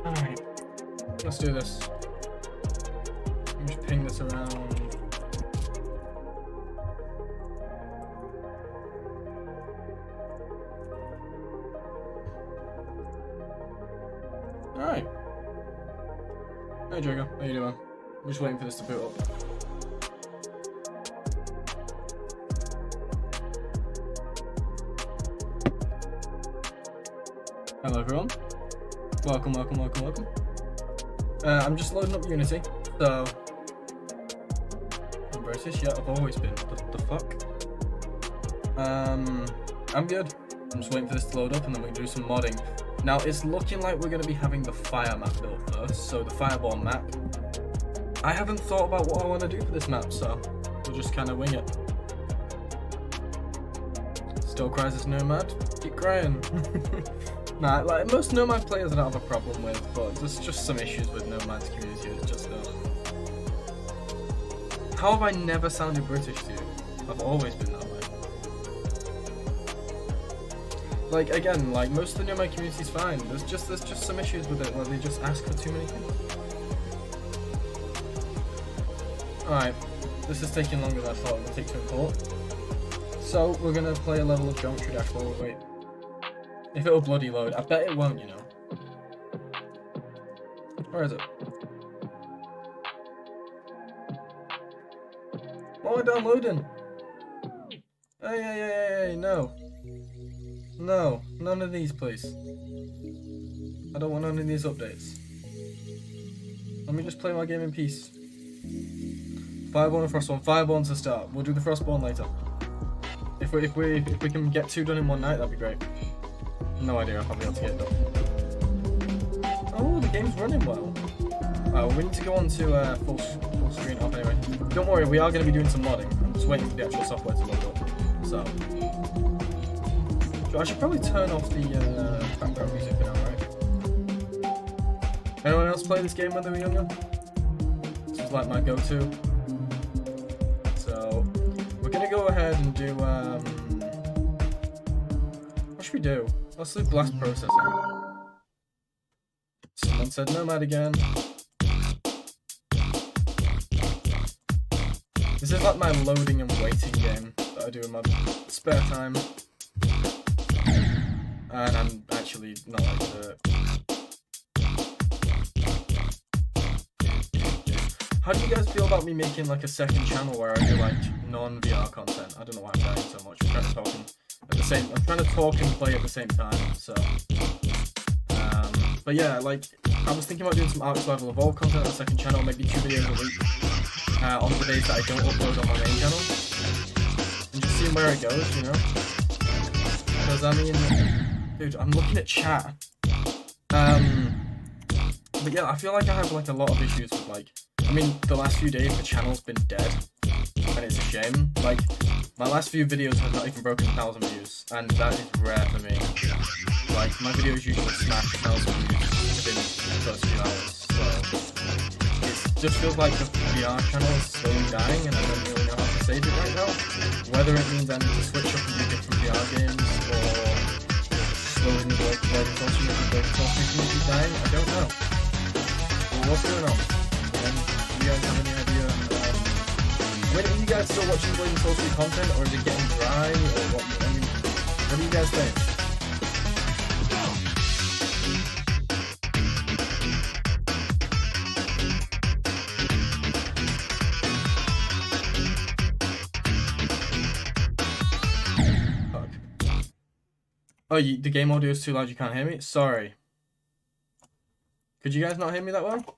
Alright, let's do this. Let me just ping this around. Alright. Hey Drago, how you doing? I'm just waiting for this to boot up. Hello everyone. Welcome. I'm just loading up Unity, so... I'm British, yeah, I've always been. The fuck? I'm good. I'm just waiting for this to load up and then we can do some modding. Now, it's looking like we're going to be having the fire map built first, so the fireborn map. I haven't thought about what I want to do for this map, so we'll just kind of wing it. Still cries as Nomad? Keep crying. Nah, like most Nomad players I don't have a problem with, but there's just some issues with Nomad's community. It's just How have I never sounded British to you? I've always been that way. Like again, like most of the Nomad community's fine. There's just some issues with it where they just ask for too many things. Alright, this is taking longer than I thought it would take to import. So we're gonna play a level of Geometry Dash while we wait. If it'll bloody load, I bet it won't, you know. Where is it? Why am I downloading? Hey, no. No, none of these, please. I don't want none of these updates. Let me just play my game in peace. Fireborn and Frostborn. Fireborn's the start. We'll do the Frostborn later. If we can get 2 done in one night, that'd be great. No idea if I'll be able to get it done. Oh, the game's running well. We need to go on to full screen off anyway. Don't worry, we are going to be doing some modding. I'm just waiting for the actual software to load up. So I should probably turn off the background music for now, right? Anyone else play this game when they were younger? This was like my go-to. So we're going to go ahead and do... what should we do? Let's do blast processing. Someone said Nomad again. This is like my loading and waiting game that I do in my spare time. And I'm actually not like the... How do you guys feel about me making like a second channel where I do like non-VR content? I don't know why I'm dying so much. I'm trying to talk and play at the same time, so... but yeah, like, I was thinking about doing some Ark Survival Evolved content on the second channel, maybe 2 videos a week, on the days that I don't upload on my main channel. And just seeing where it goes, you know? Because, I mean, dude, I'm looking at chat. But yeah, I feel like I have, like, a lot of issues with, like... I mean, the last few days the channel's been dead, and it's a shame. Like, my last few videos have not even broken 1,000 views, and that is rare for me. Like, my videos usually smash 1,000 views within the first few hours, so it just feels like the VR channel is slowly dying, and I don't really know how to save it right now. Whether it means I need to switch up and do different VR games, or slowly neglect the community dying, I don't know. Well, what's going on? Do you guys have any idea? Are you guys still watching Blade and Soul 3 content, or is it getting dry, or what? I mean, what do you guys think? Fuck. Oh, the game audio is too loud, you can't hear me? Sorry. Could you guys not hear me that well?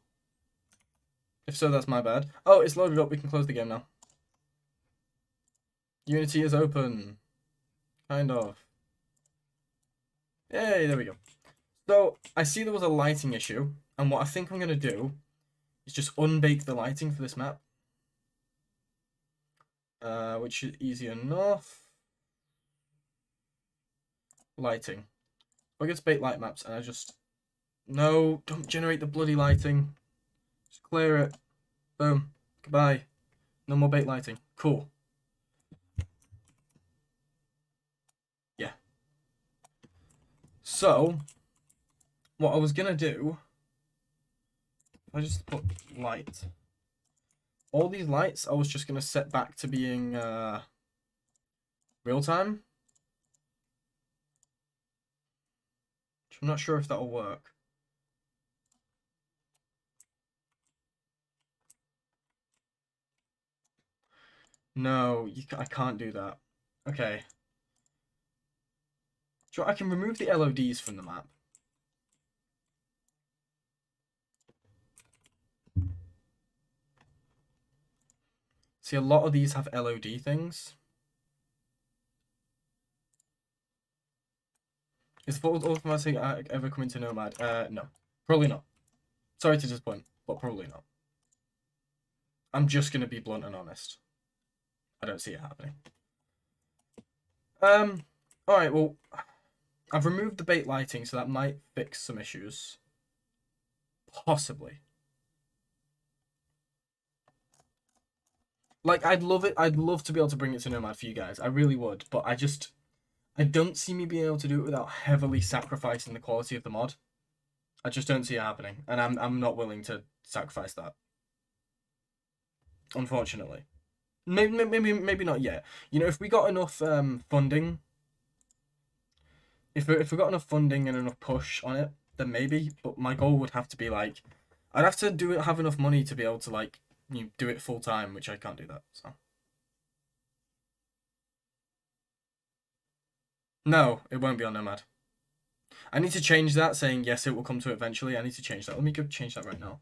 If so, that's my bad. Oh, it's loaded up. We can close the game now. Unity is open. Kind of. Yay, there we go. So, I see there was a lighting issue. And what I think I'm going to do is just unbake the lighting for this map. Which is easy enough. Lighting. I get to bake light maps and I just... No, don't generate the bloody lighting. Just clear it. Boom. Goodbye. No more bait lighting. Cool. Yeah. So, what I was going to do If I just put light. All these lights I was just going to set back to being real time. I'm not sure if that'll work. No, I can't do that. Okay. Sure, I can remove the LODs from the map. See, a lot of these have LOD things. Is full automatic ever coming to Nomad? No. Probably not. Sorry to disappoint, but probably not. I'm just going to be blunt and honest. I don't see it happening. Alright, well, I've removed the bait lighting, so that might fix some issues. Possibly. Like, I'd love it. I'd love to be able to bring it to Nomad for you guys. I really would, but I don't see me being able to do it without heavily sacrificing the quality of the mod. I just don't see it happening, and I'm not willing to sacrifice that. Unfortunately. Maybe not yet. You know, if we got enough funding, if we got enough funding and enough push on it, then maybe. But my goal would have to be like, I'd have to have enough money to be able to like do it full time, which I can't do that. So no, it won't be on Nomad. I need to change that, saying yes, it will come to it eventually. I need to change that. Let me go change that right now.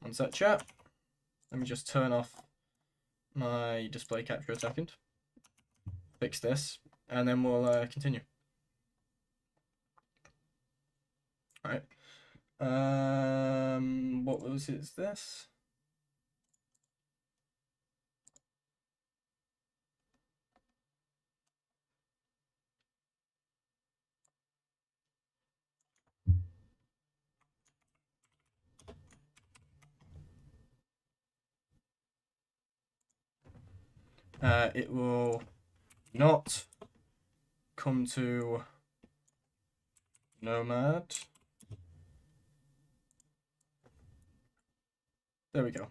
One sec, chat. Let me just turn off my display capture a second. Fix this, and then we'll continue. All right. What was it? Is this? It will not come to Nomad. There we go.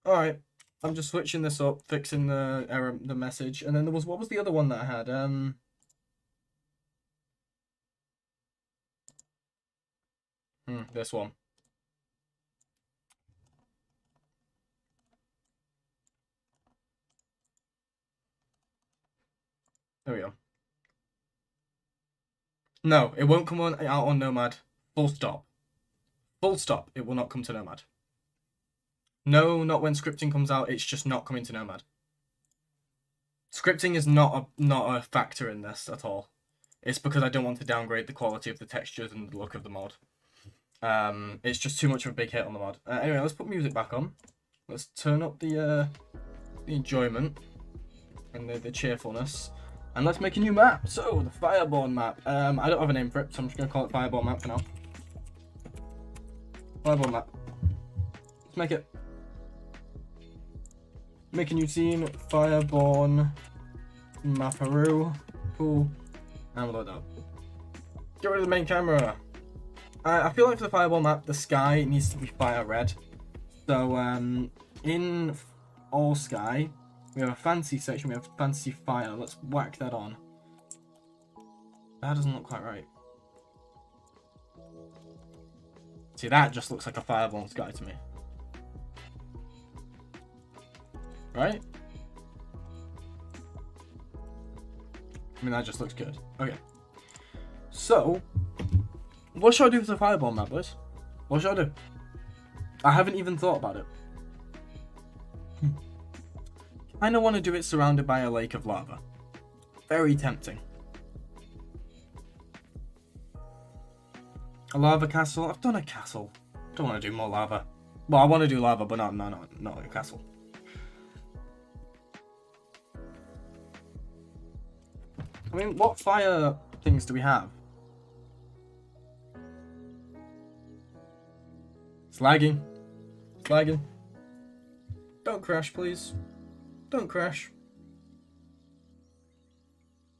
All right, I'm just switching this up, fixing the error, the message, and then there was, what was the other one that I had? This one. There we go. No, it won't come out on Nomad. Full stop. Full stop. It will not come to Nomad. No, not when scripting comes out. It's just not coming to Nomad. Scripting is not a factor in this at all. It's because I don't want to downgrade the quality of the textures and the look of the mod. It's just too much of a big hit on the mod. Anyway, let's put music back on. Let's turn up the enjoyment and the cheerfulness. And let's make a new map. So, the Fireborn map. I don't have a name for it, so I'm just going to call it Fireborn map for now. Fireborn map. Let's make it. Make a new scene. Fireborn Maparoo. Cool. And we'll load up. Get rid of the main camera. I feel like for the Fireborn map, the sky needs to be fire red. So, in all sky, we have a fancy section, we have fancy fire. Let's whack that on. That doesn't look quite right. See, that just looks like a Fireborn sky to me. Right? I mean, that just looks good. Okay. So, what should I do for the Fireborn map, boys? What should I do? I haven't even thought about it. I kinda want to do it surrounded by a lake of lava. Very tempting. A lava castle? I've done a castle. Don't want to do more lava. Well, I want to do lava, but not a castle. I mean, what fire things do we have? It's lagging. It's lagging. Don't crash, please. Don't crash.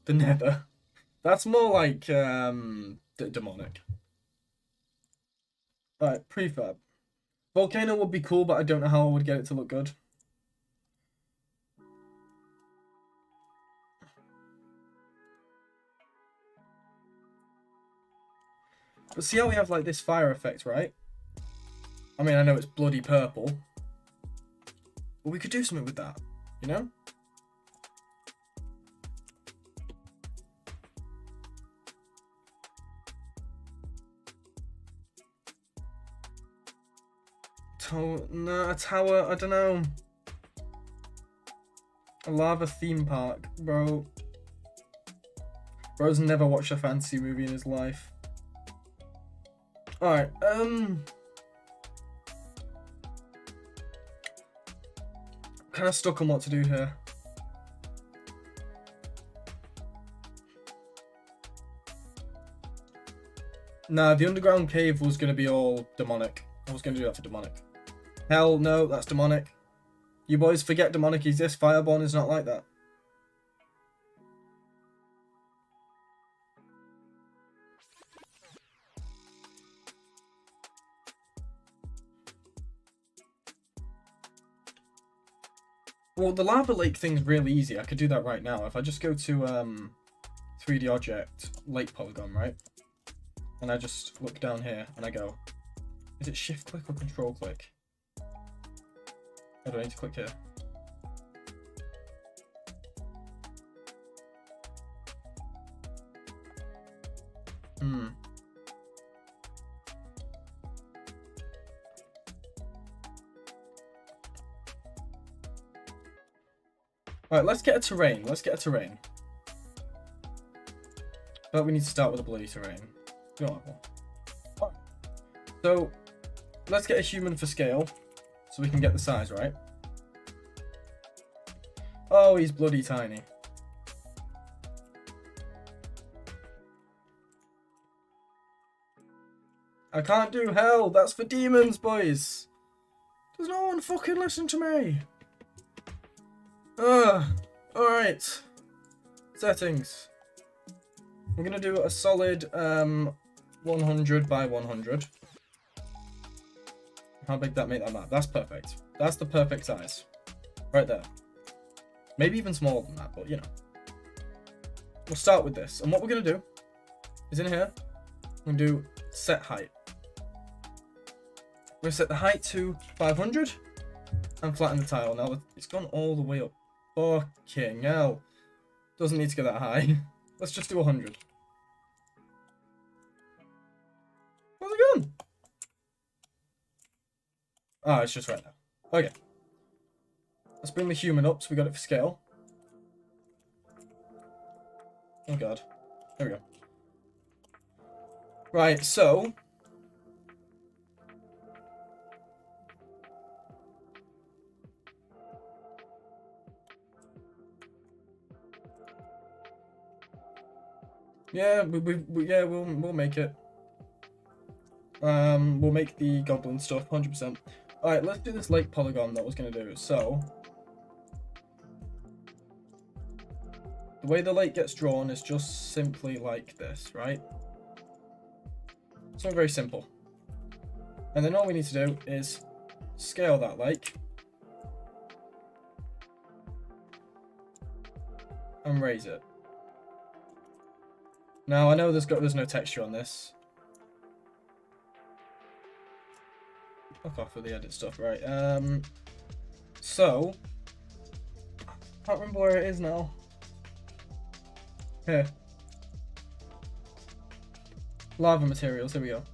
The nether. That's more like demonic. Alright, prefab. Volcano would be cool, but I don't know how I would get it to look good. But see how we have like this fire effect, right? I mean, I know it's bloody purple, but we could do something with that, you know? No, a tower, I don't know. A lava theme park, bro. Bro's never watched a fantasy movie in his life. Alright, kind of stuck on what to do here. Nah, the underground cave was going to be all demonic. I was going to do that for demonic. Hell no, that's demonic. You boys forget demonic exists. Fireborn is not like that. Well, the lava lake thing's really easy. I could do that right now. If I just go to 3D object, lake polygon, right? And I just look down here and I go, is it shift click or control click? Or do I need to click here? Alright, let's get a terrain. Let's get a terrain. But we need to start with a bloody terrain. We don't have one. Right. So, let's get a human for scale. So we can get the size right. Oh, he's bloody tiny. I can't do hell. That's for demons, boys. Does no one fucking listen to me? Alright. Settings. I'm gonna do a solid 100 by 100. How big that make that map? That's perfect. That's the perfect size. Right there. Maybe even smaller than that, but you know. We'll start with this. And what we're gonna do is in here, we're gonna do set height. We're gonna set the height to 500 and flatten the tile. Now it's gone all the way up. Fucking hell. Doesn't need to go that high. Let's just do 100. Where's it gone? Ah, it's just right now. Okay. Let's bring the human up so we got it for scale. Oh god. There we go. Right, so... Yeah, we'll make it. We'll make the goblin stuff, 100%. Alright, let's do this lake polygon that I was going to do. So, the way the lake gets drawn is just simply like this, right? So very simple. And then all we need to do is scale that lake. And raise it. Now, I know there's no texture on this. Fuck off with the edit stuff, right? So, I can't remember where it is now. Here. Lava materials, here we go.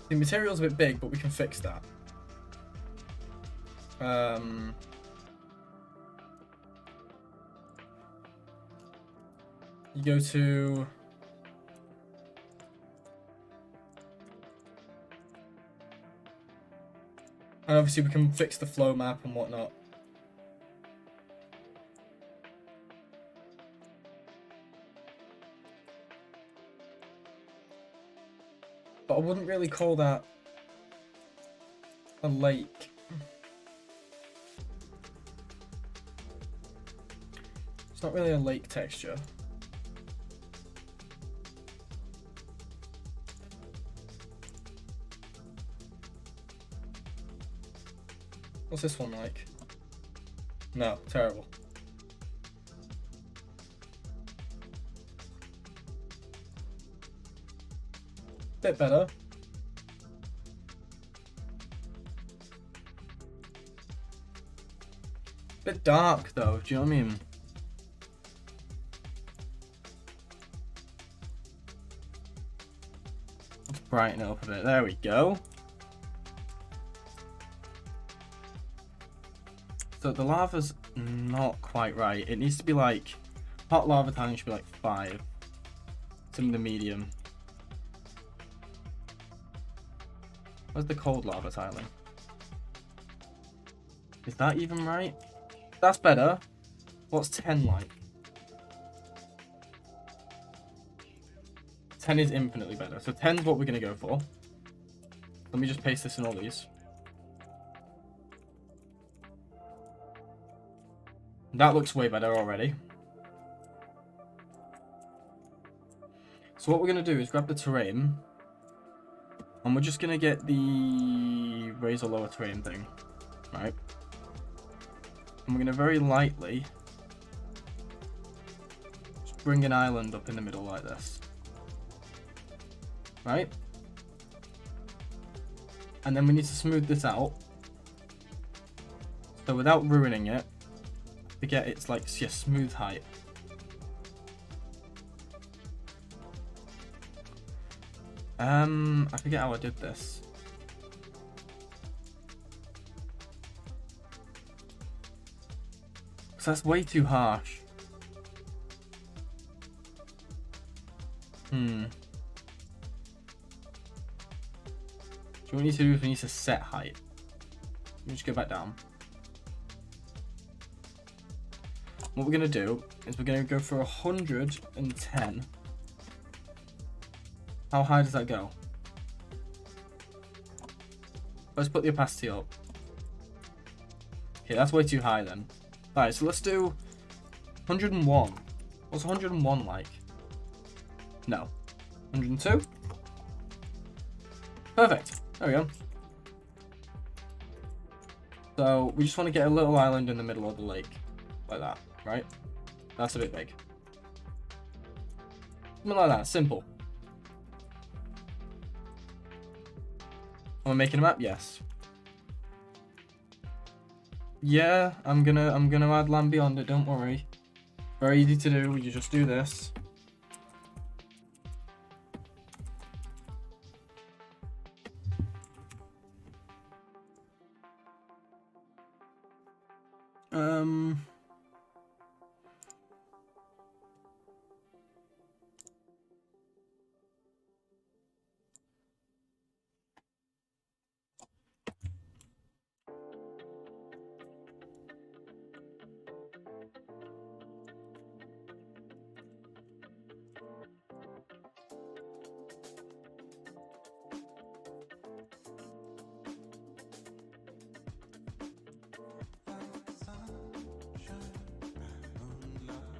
The material's a bit big, but we can fix that. You go to... And obviously we can fix the flow map and whatnot. But I wouldn't really call that a lake. It's not really a lake texture. What's this one like? No, terrible. Bit better. Bit dark though, do you know what I mean? Let's brighten it up a bit. There we go. So the lava's not quite right. It needs to be like, hot lava tiling should be like 5. Some of the medium. Where's the cold lava tiling? Is that even right? That's better. What's 10 like? 10 is infinitely better. So 10 is what we're going to go for. Let me just paste this in all these. That looks way better already. So what we're going to do is grab the terrain. And we're just going to get the raise or lower terrain thing. Right? And we're going to very lightly just bring an island up in the middle like this. Right? And then we need to smooth this out. So without ruining it, to get its like smooth height. I forget how I did this. So that's way too harsh. So what we need to do is we need to set height. Let me just go back down. What we're going to do is we're going to go for 110. How high does that go? Let's put the opacity up. Okay, that's way too high then. Alright, so let's do 101. What's 101 like? No. 102? Perfect. There we go. So we just want to get a little island in the middle of the lake. Like that, right? That's a bit big. Something like that, simple. Am I making a map? Yes. Yeah, I'm gonna add land beyond it, don't worry. Very easy to do, you just do this.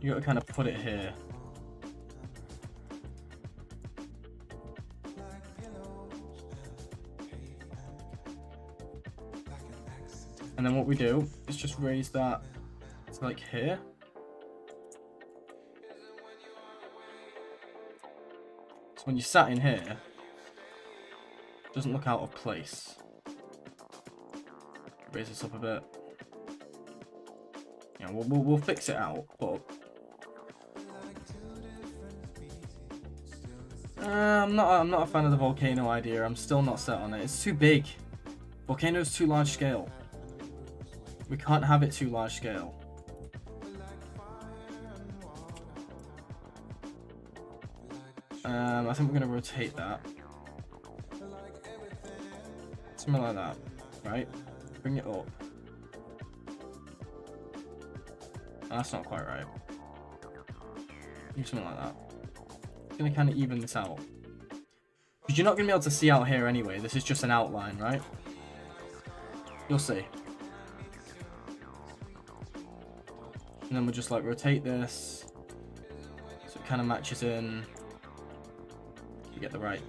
You gotta kind of put it here. And then what we do is just raise that to like here. So when you sat in here, it doesn't look out of place. Raise this up a bit. Yeah, we'll fix it out, but I'm not a fan of the volcano idea. I'm still not set on it. It's too big. Volcano is too large scale. We can't have it too large scale. I think we're gonna rotate that. Something like that, right? Bring it up. That's not quite right. Do something like that. Gonna kind of even this out. Because you're not going to be able to see out here anyway. This is just an outline, right? You'll see. And then we'll just like rotate this. So it kind of matches in. You get the right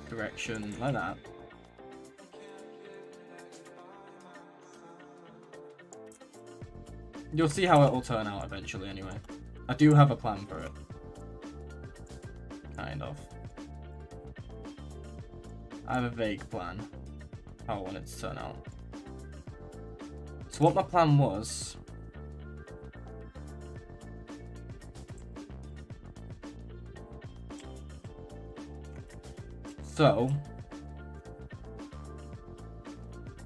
direction, like that. You'll see how it will turn out eventually anyway. I do have a plan for it. Kind of. I have a vague plan how I want it to turn out. So what my plan was... So...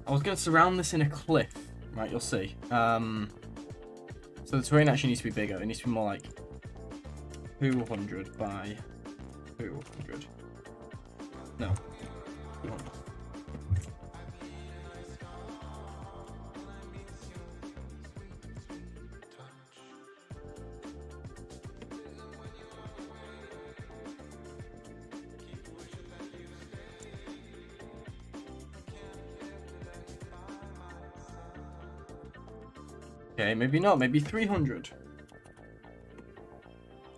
I was going to surround this in a cliff. Right, you'll see. So the terrain actually needs to be bigger. It needs to be more like 200 by 200. No. 200. Okay, maybe not. Maybe 300.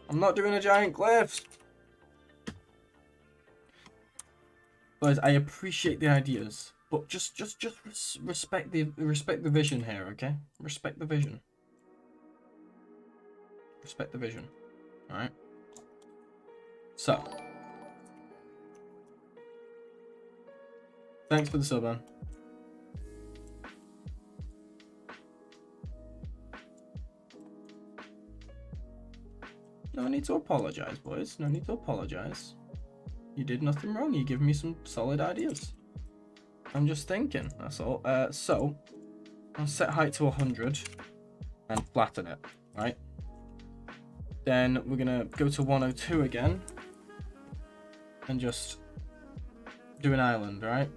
I'm not doing a giant cliff. Guys, I appreciate the ideas, but just respect the vision here, okay? Respect the vision. Respect the vision. All right. So, thanks for the sub, man. No need to apologize, boys. No need to apologize. You did nothing wrong. You give me some solid ideas. I'm just thinking, that's all. So, I'll set height to 100 and flatten it, right? Then we're going to go to 102 again and just do an island, right?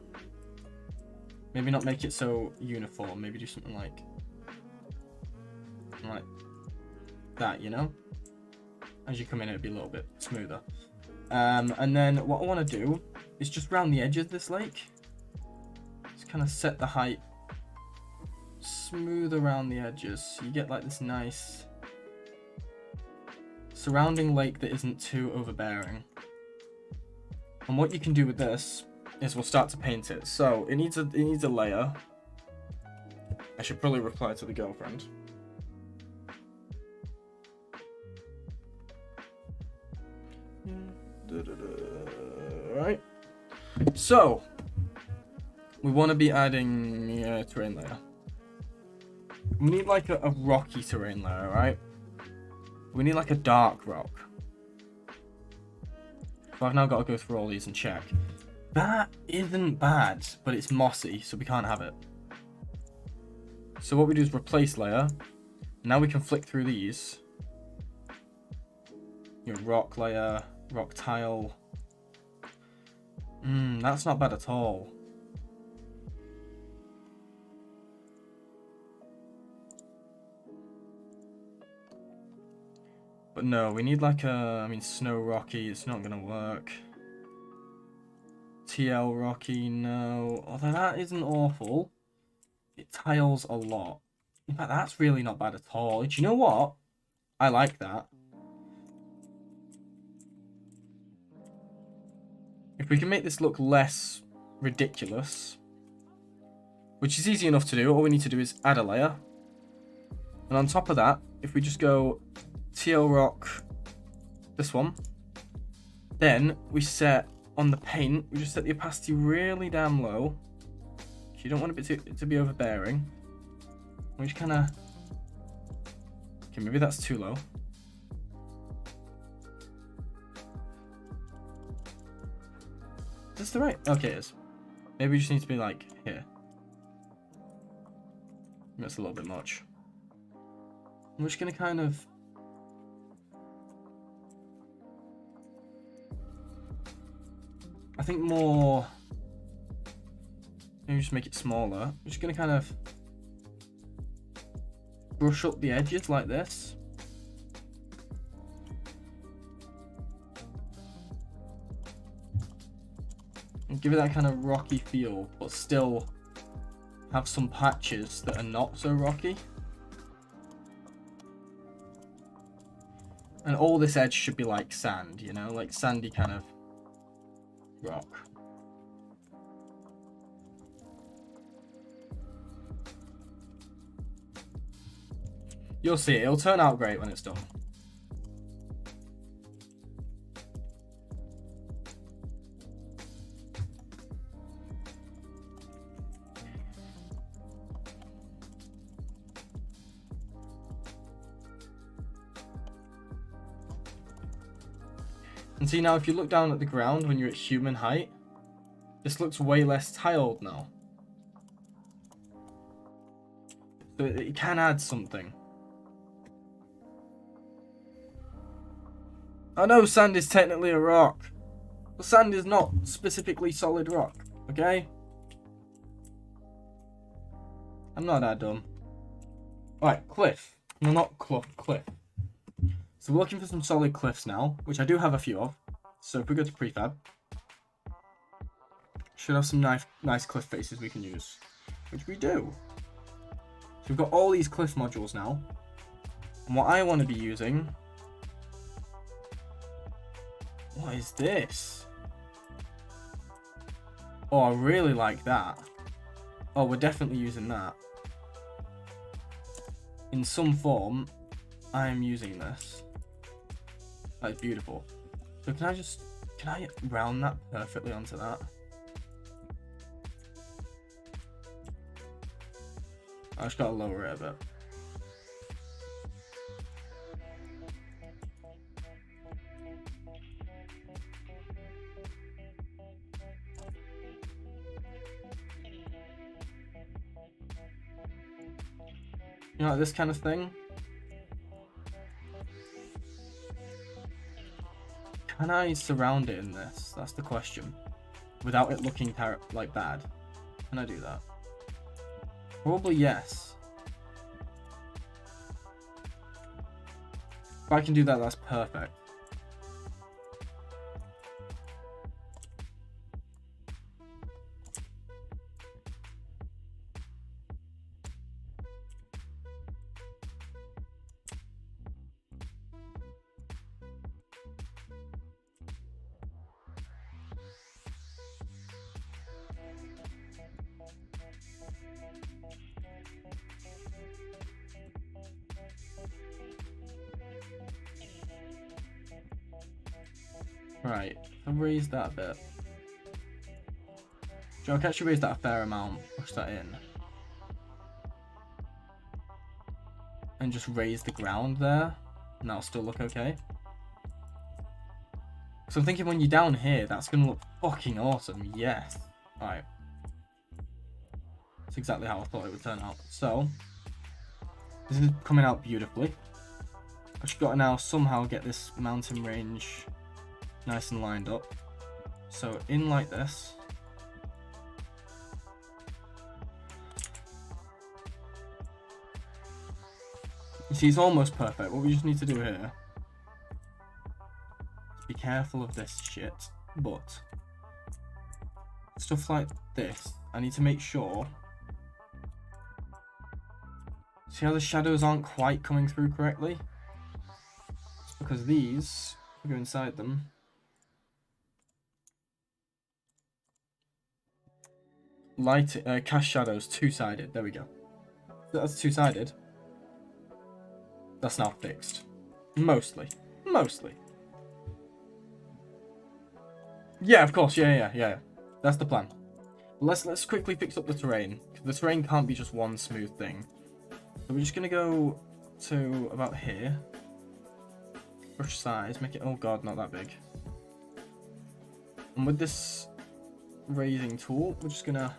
Maybe not make it so uniform. Maybe do something like that, you know? As you come in, it'll be a little bit smoother. And then what I want to do is just round the edge of this lake. Just kind of set the height smooth around the edges. So you get like this nice surrounding lake that isn't too overbearing. And what you can do with this is we'll start to paint it. So it needs a layer. I should probably reply to the girlfriend. Right. So we want to be adding a terrain layer. We need like a rocky terrain layer, right? We need like a dark rock. So I've now got to go through all these and check. That isn't bad, but it's mossy, so we can't have it. So what we do is replace layer. Now we can flick through these. Your rock layer, rock tile. That's not bad at all. But no, we need like snow rocky, it's not gonna work. TL rocky, no. Although that isn't awful. It tiles a lot. In fact, that's really not bad at all. Do you know what? I like that. If we can make this look less ridiculous, which is easy enough to do, all we need to do is add a layer. And on top of that, if we just go TL rock, this one, then we set on the paint, we just set the opacity really damn low. You don't want it to be overbearing. We just kind of, okay, maybe that's too low. Is this the right? Okay, it is. Maybe we just need to be like here. That's a little bit much. I'm just gonna kind of I think more, maybe just make it smaller. I'm just gonna kind of brush up the edges like this. give it that kind of rocky feel, but still have some patches that are not so rocky. And all this edge should be like sand, you know, like sandy kind of rock. You'll see, it'll turn out great when it's done. And see now, if you look down at the ground when you're at human height, this looks way less tiled now. So it can add something. I know sand is technically a rock, but sand is not specifically solid rock, okay? I'm not that dumb. Alright, cliff. No, not cliff. So we're looking for some solid cliffs now, which I do have a few of. So if we go to prefab, should have some nice cliff faces we can use, which we do. So we've got all these cliff modules now. And what I want to be using... What is this? Oh, I really like that. Oh, we're definitely using that. In some form, I am using this. That's beautiful. So can I round that perfectly onto that? I just gotta lower it a bit. You know, like this kind of thing. Can I surround it in this? That's the question. Without it looking like bad. Can I do that? Probably yes. If I can do that, that's perfect. Right, I'll raise that a bit. I can actually raise that a fair amount, push that in. And just raise the ground there, and that'll still look okay. So I'm thinking when you're down here, that's going to look fucking awesome, yes. Alright. That's exactly how I thought it would turn out. So, this is coming out beautifully. I've just got to now somehow get this mountain range nice and lined up. So in like this. You see, it's almost perfect. What we just need to do here is be careful of this shit, but stuff like this, I need to make sure. See how the shadows aren't quite coming through correctly? It's because these, if we go inside them, cast shadows two-sided. There we go. That's two-sided. That's now fixed. Mostly. Yeah, of course. Yeah. That's the plan. Let's quickly fix up the terrain. The terrain can't be just one smooth thing. So we're just gonna go to about here. Brush size, make it, oh god, not that big. And with this raising tool, we're just gonna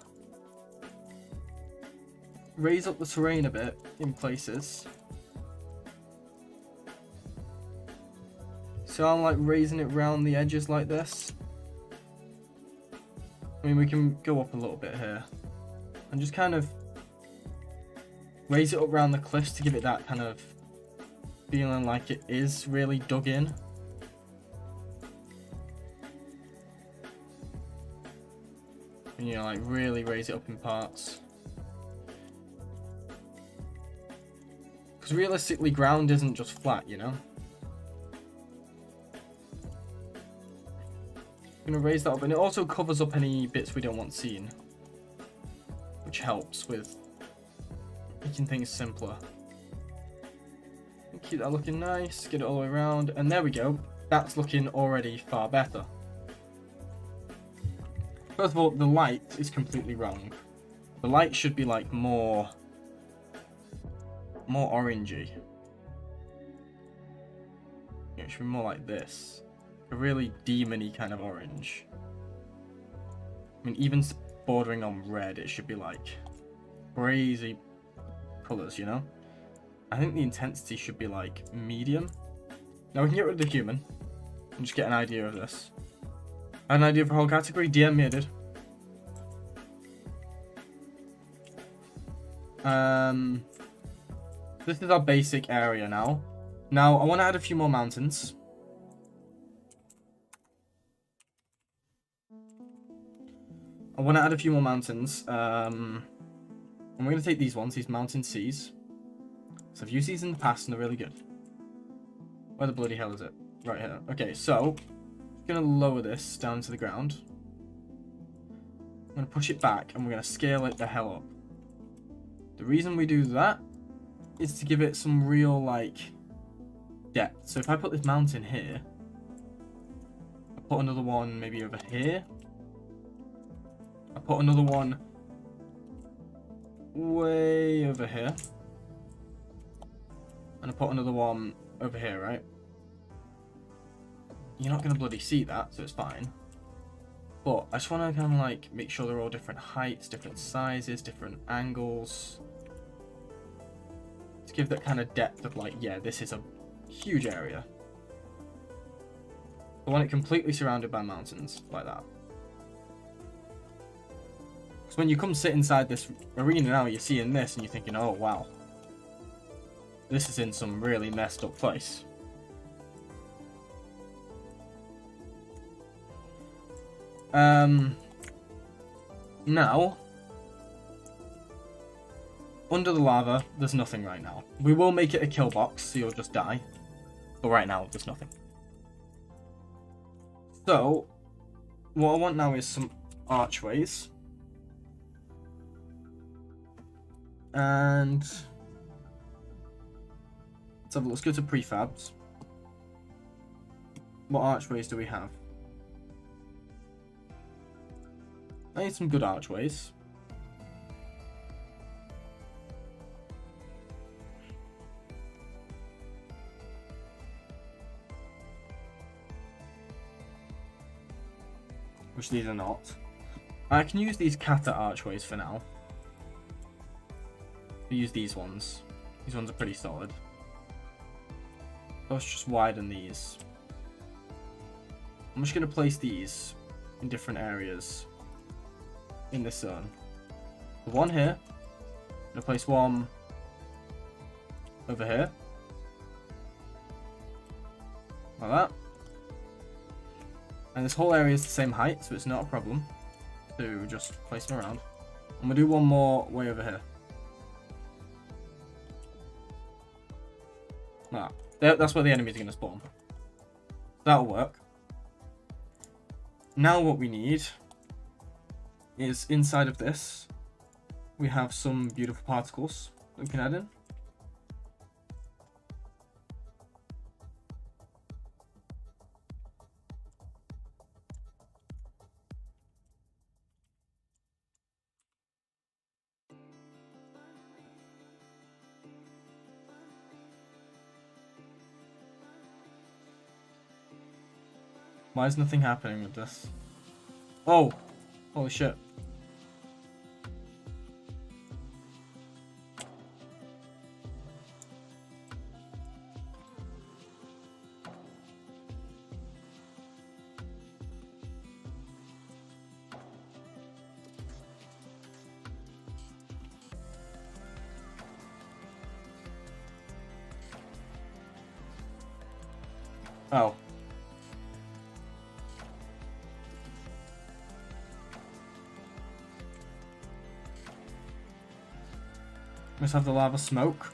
raise up the terrain a bit in places. So I'm like raising it round the edges like this. I mean, we can go up a little bit here and just kind of raise it up around the cliffs to give it that kind of feeling like it is really dug in. And, you know, like really raise it up in parts. Because realistically, ground isn't just flat, you know? I'm going to raise that up, and it also covers up any bits we don't want seen. Which helps with making things simpler. Keep that looking nice, get it all the way around, and there we go. That's looking already far better. First of all, the light is completely wrong. The light should be like more orangey. Yeah, it should be more like this. A really demony kind of orange. I mean, even bordering on red, it should be like crazy colors, you know? I think the intensity should be like medium. Now we can get rid of the human and just get an idea of this. An idea for a whole category? DM me, I did. This is our basic area now. Now I want to add a few more mountains. And we're going to take these ones, these mountain seas. So I've used these in the past and they're really good. Where the bloody hell is it? Right here. Okay, so I'm going to lower this down to the ground. I'm going to push it back and we're going to scale it the hell up. The reason we do that is to give it some real, like, depth. So if I put this mountain here, I put another one maybe over here. I put another one way over here. And I put another one over here, right? You're not going to bloody see that, so it's fine. But I just want to kind of like make sure they're all different heights, different sizes, different angles. To give that kind of depth of like, yeah, this is a huge area. I want it completely surrounded by mountains, like that. Because when you come sit inside this arena now, you're seeing this and you're thinking, oh wow. This is in some really messed up place. Now, under the lava, there's nothing right now. We will make it a kill box, so you'll just die. But right now, there's nothing. So, what I want now is some archways. And let's have a look. Let's go to prefabs. What archways do we have? I need some good archways. Which these are not. I can use these kata archways for now. I'll use these ones. These ones are pretty solid. Let's just widen these. I'm just going to place these in different areas in this zone. The one here. I'm going to place one over here. Like that. And this whole area is the same height, so it's not a problem to just place them around. I'm going to do one more way over here. Ah, that's where the enemies are going to spawn. That'll work. Now what we need is inside of this, we have some beautiful particles that we can add in. Why is nothing happening with this? Oh! Holy shit. Oh. Let's have the lava smoke.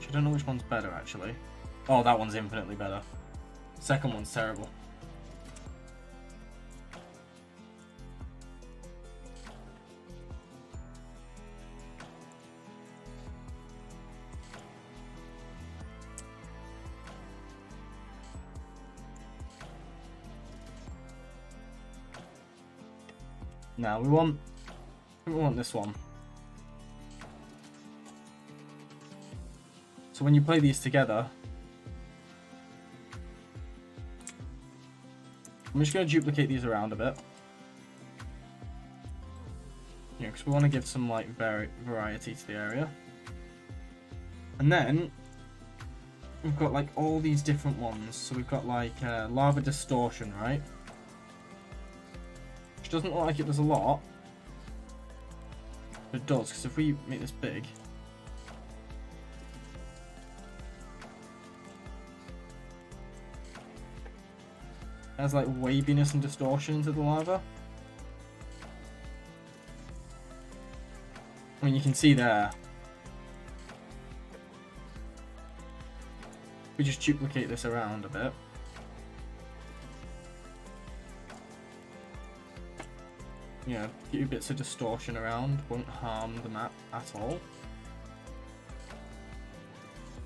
I don't know which one's better, actually. Oh, that one's infinitely better. Second one's terrible. Now we want this one. So when you play these together, I'm just going to duplicate these around a bit. Yeah, because we want to give some like variety to the area. And then we've got like all these different ones. So we've got like lava distortion, right? Which doesn't look like it does a lot. But it does, because if we make this big, it has like waviness and distortion to the lava. I mean, you can see there. We just duplicate this around a bit. Yeah, a few bits of distortion around won't harm the map at all.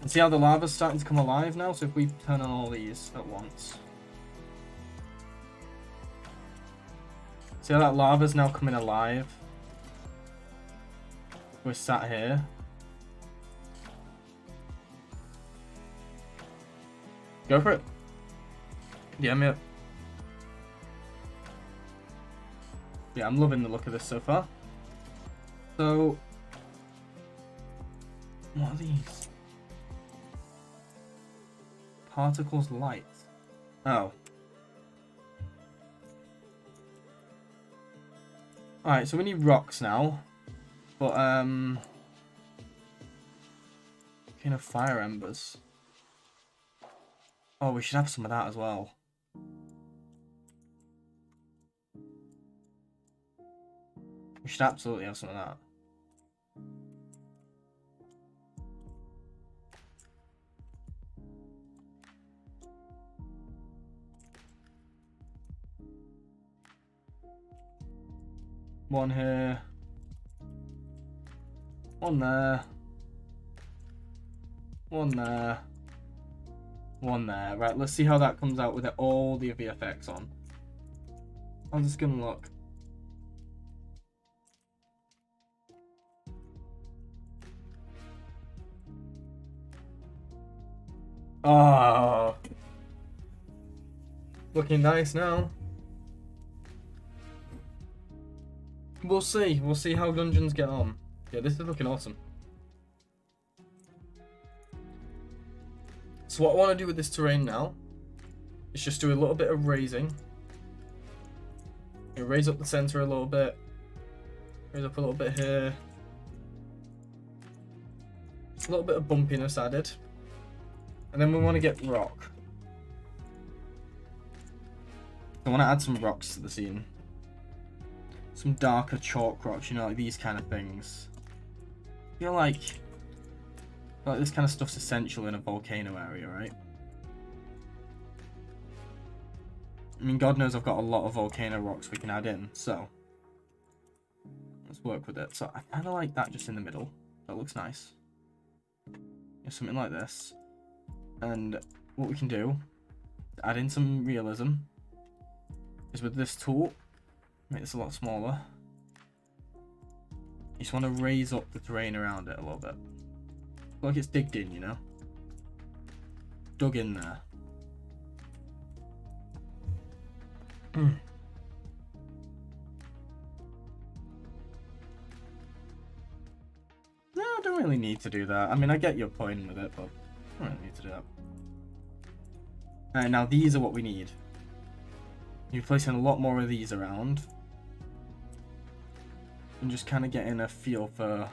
And see how the lava's starting to come alive now? So if we turn on all these at once. See how that lava's now coming alive? We're sat here. Go for it. Yeah, I'm loving the look of this so far. So, what are these? Particles light. Oh. Alright, so we need rocks now. But, kind of fire embers. Oh, we should have some of that as well. We should absolutely have some of that. One here. One there. One there. One there. Right, let's see how that comes out with all the VFX on. How's this gonna look? Oh, looking nice now. We'll see. We'll see how dungeons get on. Yeah, this is looking awesome. So what I want to do with this terrain now is just do a little bit of raising. Raise up the center a little bit. Raise up a little bit here. A little bit of bumpiness added. And then we want to get rock. I want to add some rocks to the scene. Some darker chalk rocks, you know, like these kind of things. I feel like this kind of stuff's essential in a volcano area, right? I mean, God knows I've got a lot of volcano rocks we can add in, so let's work with it. So I kind of like that just in the middle. That looks nice. Yeah, something like this. And what we can do, to add in some realism, is with this tool, make this a lot smaller. You just want to raise up the terrain around it a little bit. Like it's digged in, you know? Dug in there. No, I don't really need to do that. I mean, I get your point with it, but I don't really need to do that. Alright, now these are what we need. You're placing a lot more of these around. And just kind of getting a feel for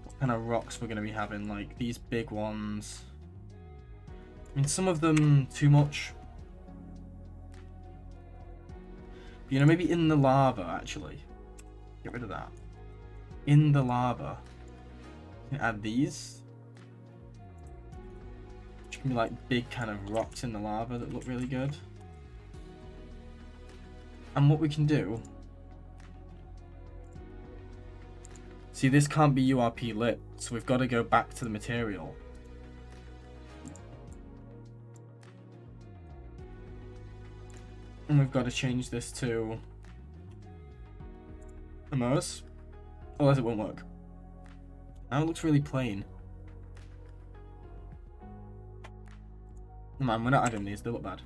what kind of rocks we're going to be having. Like these big ones. I mean, some of them too much. You know, maybe in the lava, actually. Get rid of that. In the lava. Add these. Which can be like big kind of rocks in the lava that look really good. And what we can do... See, this can't be URP lit, so we've got to go back to the material. And we've got to change this to immerse, otherwise it won't work. Now it looks really plain. Man, we're not adding these, they look bad.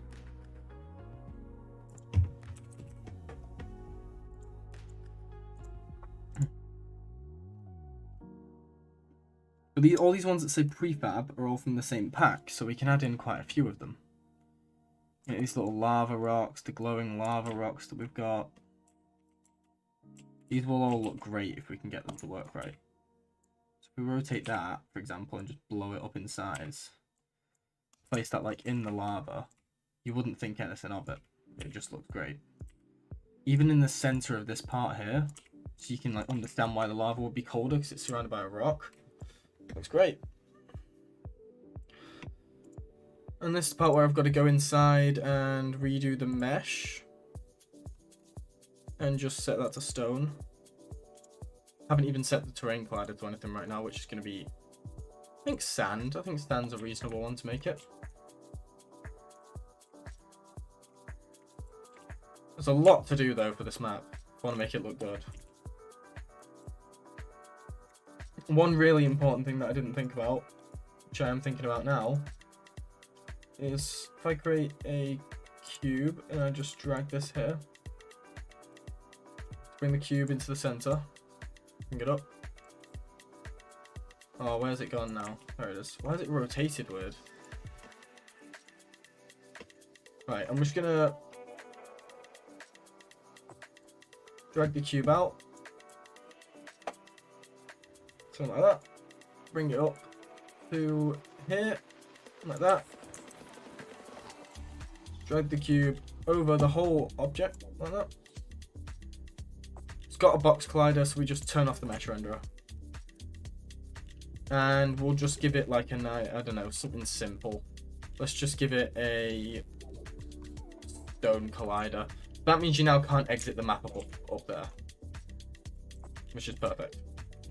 But all these ones that say prefab are all from the same pack, so we can add in quite a few of them. You know, these little lava rocks, the glowing lava rocks that we've got. These will all look great if we can get them to work right. So if we rotate that, for example, and just blow it up in size, place that like in the lava, you wouldn't think anything of it. It just looks great. Even in the center of this part here, so you can like understand why the lava would be colder because it's surrounded by a rock. Looks great. And this is the part where I've got to go inside and redo the mesh. And just set that to stone. Haven't even set the terrain collider to anything right now, which is going to be, I think, sand. I think sand's a reasonable one to make it. There's a lot to do though for this map. I want to make it look good. One really important thing that I didn't think about, which I am thinking about now, is if I create a cube and I just drag this here, bring the cube into the center, bring it up. Oh, where's it gone now? There it is. Why is it rotated weird? Right, I'm just gonna drag the cube out. Something like that. Bring it up to here, like that. Drag the cube over the whole object, like that. It's got a box collider, so we just turn off the mesh renderer. And we'll just give it like I don't know, something simple. Let's just give it a stone collider. That means you now can't exit the map up there, which is perfect.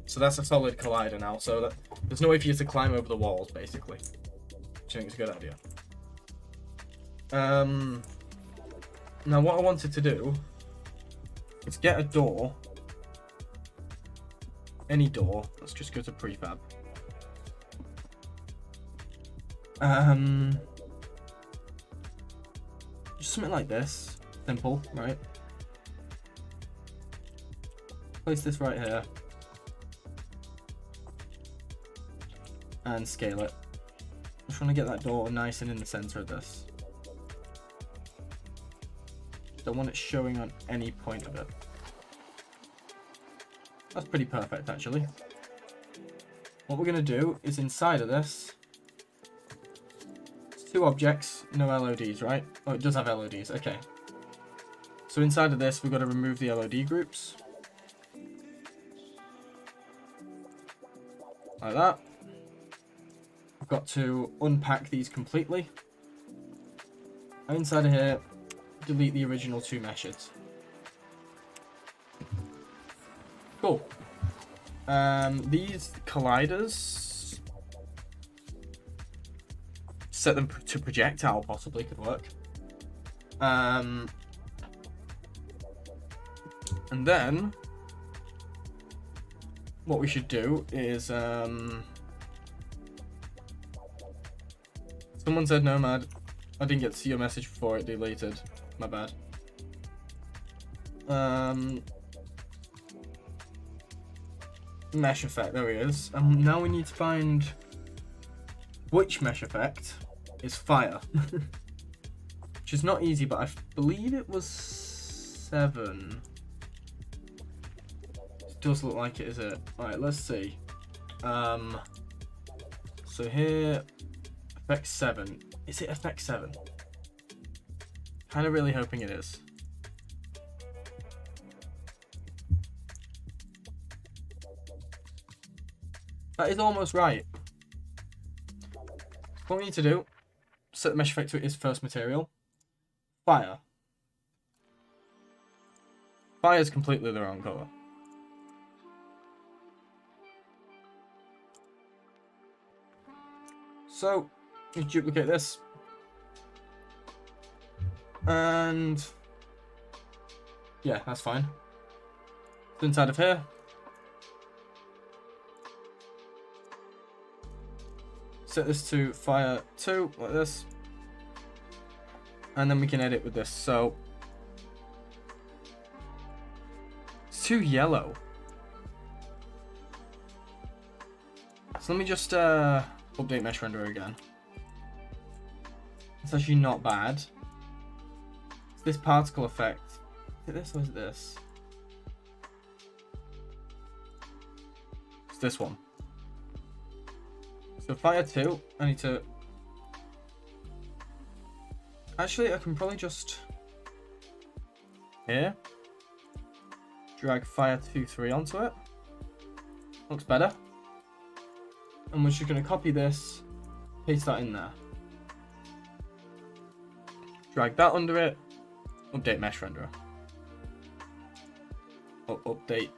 So that's a solid collider now, so that there's no way for you to climb over the walls, basically. Which I think is a good idea. Now what I wanted to do is get a door. Any door. Let's just go to prefab. Just something like this. Simple, right? Place this right here. And scale it. Just want to get that door nice and in the center of this. Don't want it showing on any point of it. That's pretty perfect, actually. What we're going to do is inside of this, it's two objects, no LODs, right? Oh, it does have LODs, okay. So inside of this, we've got to remove the LOD groups. Like that. We've got to unpack these completely. And inside of here, delete the original two meshes. Cool. These colliders, set them to projectile possibly could work. And then what we should do is someone said Nomad. I didn't get to see your message before it deleted. My bad. Mesh effect, there he is. Now we need to find which mesh effect is fire. Which is not easy, but I believe it was 7. It does look like it, is it? Alright, let's see. So here, effect 7. Is it effect 7? Kind of really hoping it is. That is almost right. What we need to do, set the mesh effect to its first material. Fire. Fire is completely the wrong colour. So, you duplicate this. And yeah, that's fine. So inside of here, set this to fire 2, like this. And then we can edit with this. So, it's too yellow. So let me just update mesh renderer again. It's actually not bad. It's this particle effect. Is it this or is it this? It's this one. So fire 2, I need to... Actually, I can probably just... Here. Drag fire 2, 3 onto it. Looks better. And we're just going to copy this, paste that in there. Drag that under it. Update mesh renderer. Oh, update.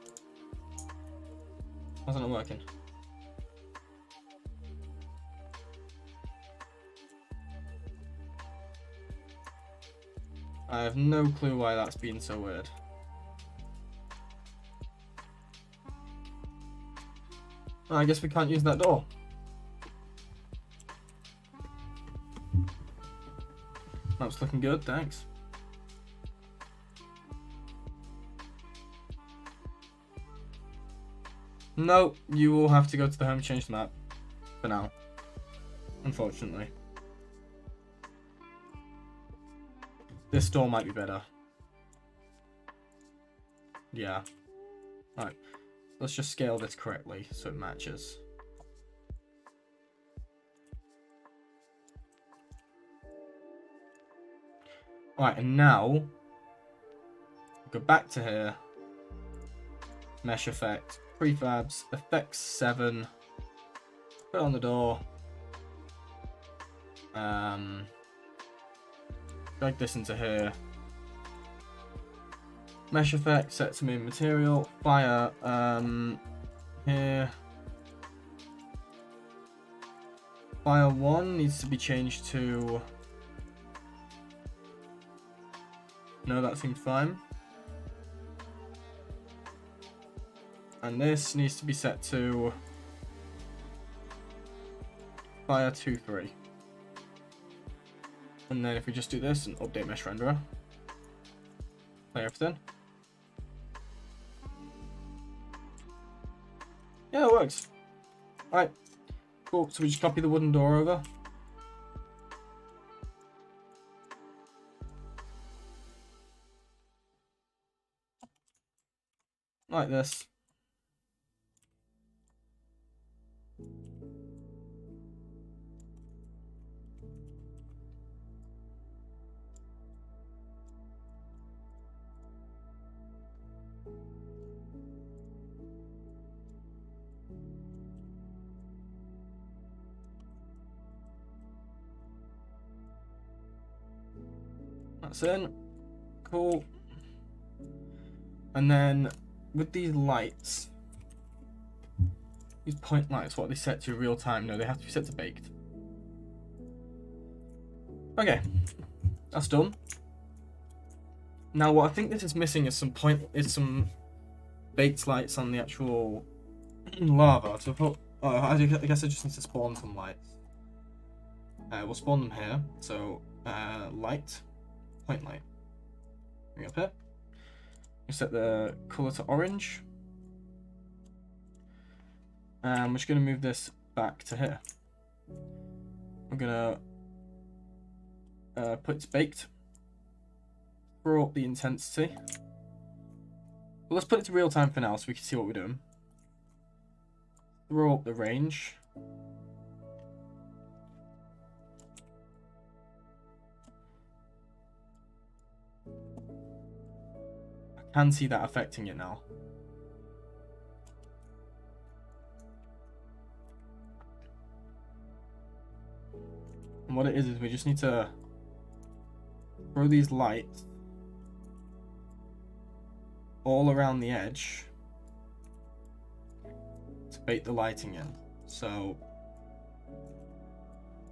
How's it not working? I have no clue why that's been so weird. I guess we can't use that door. Map's looking good, thanks. No, you will have to go to the home change the map for now, unfortunately. This door might be better. Yeah. Alright. Let's just scale this correctly so it matches. Alright, and now go back to here. Mesh effect, prefabs, effects 7. Put it on the door. Drag this into here. Mesh effect, set to main material, fire, here. Fire 1 needs to be changed to... No, that seems fine. And this needs to be set to fire 2, 3. And then if we just do this and update mesh renderer, play everything. Yeah, it works. Alright, cool. So we just copy the wooden door over. Like this. That's in. Cool. And then with these lights, these point lights, what are they set to real time? No, they have to be set to baked. Okay, that's done. Now what I think this is missing is some baked lights on the actual lava. So put, I guess I just need to spawn some lights. We'll spawn them here. So light, point light. Bring it up here. We set the color to orange. And we're just going to move this back to here. I'm going to put it baked. Throw up the intensity. Well, let's put it to real time for now so we can see what we're doing. Throw up the range. I can see that affecting it now. And what it is we just need to throw these lights all around the edge to bait the lighting in. So,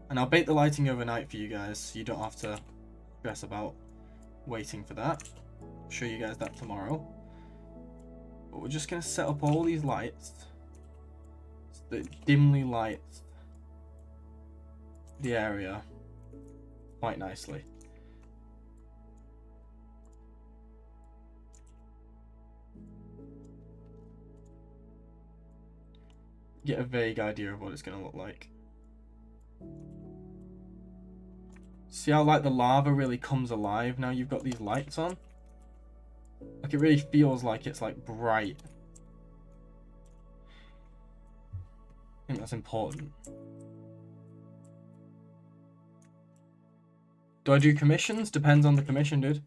and I'll bait the lighting overnight for you guys, so you don't have to stress about waiting for that. I'll show you guys that tomorrow. But we're just going to set up all these lights that dimly light the area quite nicely. Get a vague idea of what it's going to look like. See how like the lava really comes alive now you've got these lights on? Like it really feels like it's like bright. I think that's important. Do I do commissions? Depends on the commission, dude.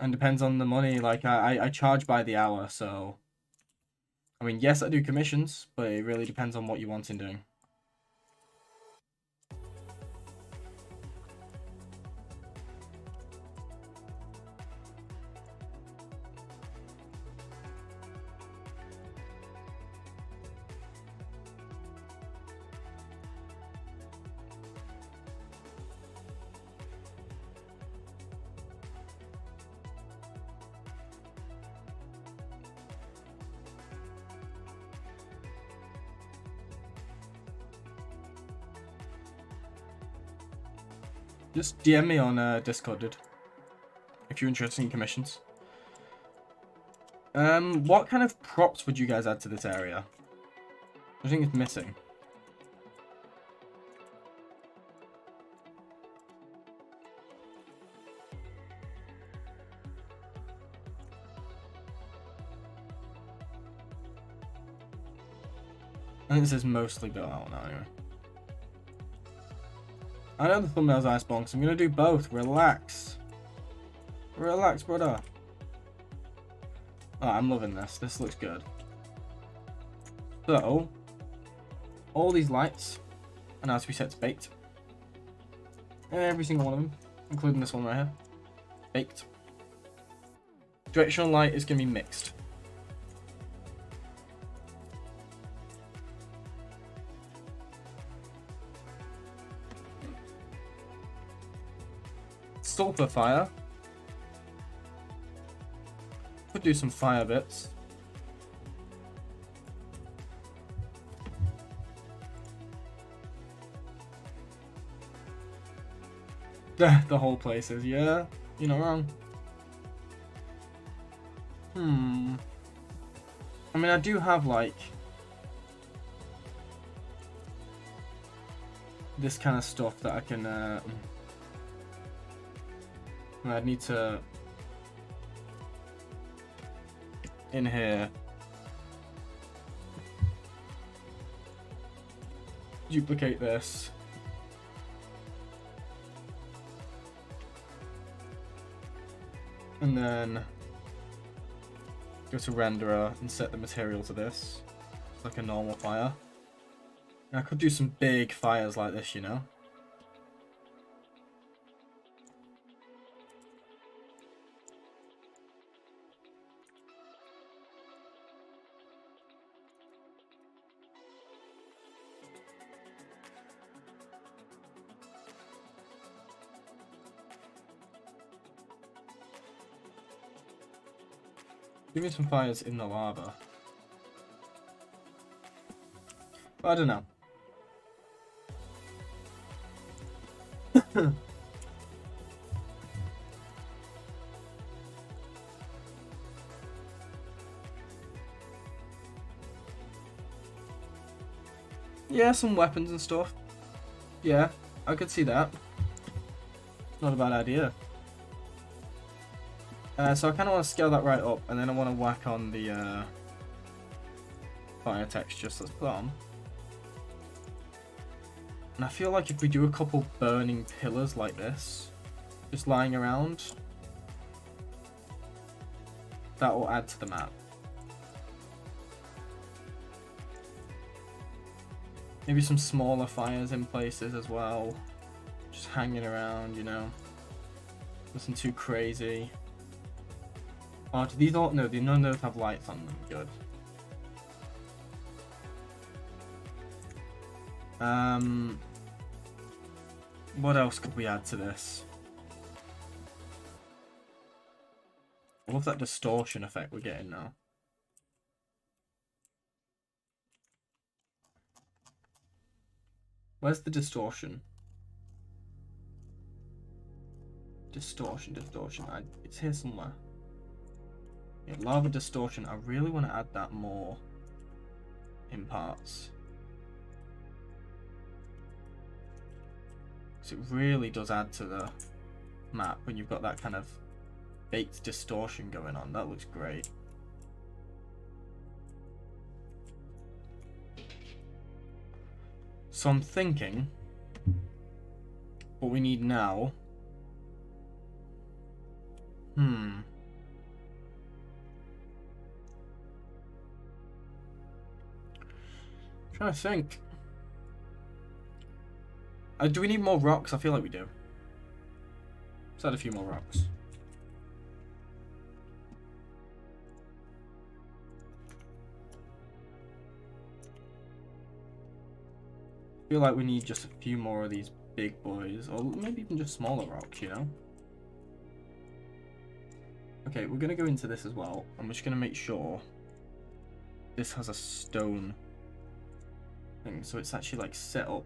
And depends on the money. Like I charge by the hour, so I mean, yes, I do commissions, but it really depends on what you want in doing. Just DM me on Discord, dude, if you're interested in commissions. What kind of props would you guys add to this area? I think it's missing. I think this is mostly built out now, anyway. I know the thumbnail's ice bonks. I'm gonna do both. Relax. Relax, brother. Oh, I'm loving this. This looks good. So, all these lights are now to be set to baked. Every single one of them, including this one right here. Baked. Directional light is gonna be mixed. Sulfur fire. Could do some fire bits. The whole place is, yeah, you're not wrong. I mean, I do have like this kind of stuff that I can I'd need to in here duplicate this and then go to renderer and set the material to this. It's like a normal fire. And I could do some big fires like this, you know. Give me some fires in the lava. But I don't know. Yeah, some weapons and stuff. Yeah, I could see that. Not a bad idea. So I kind of want to scale that right up, and then I want to whack on the fire texture, so let's put that on. And I feel like if we do a couple burning pillars like this, just lying around, that will add to the map. Maybe some smaller fires in places as well. Just hanging around, you know. Nothing too crazy. Oh, do these all... No, none of those have lights on them. Good. What else could we add to this? I love that distortion effect we're getting now. Where's the distortion? Distortion. It's here somewhere. Yeah, lava distortion. I really want to add that more in parts. Because it really does add to the map when you've got that kind of baked distortion going on. That looks great. So I'm thinking what we need now. Trying to think. Do we need more rocks? I feel like we do. Let's add a few more rocks. I feel like we need just a few more of these big boys, or maybe even just smaller rocks, you know? Okay, we're gonna go into this as well. I'm just gonna make sure this has a stone thing, so it's actually like set up.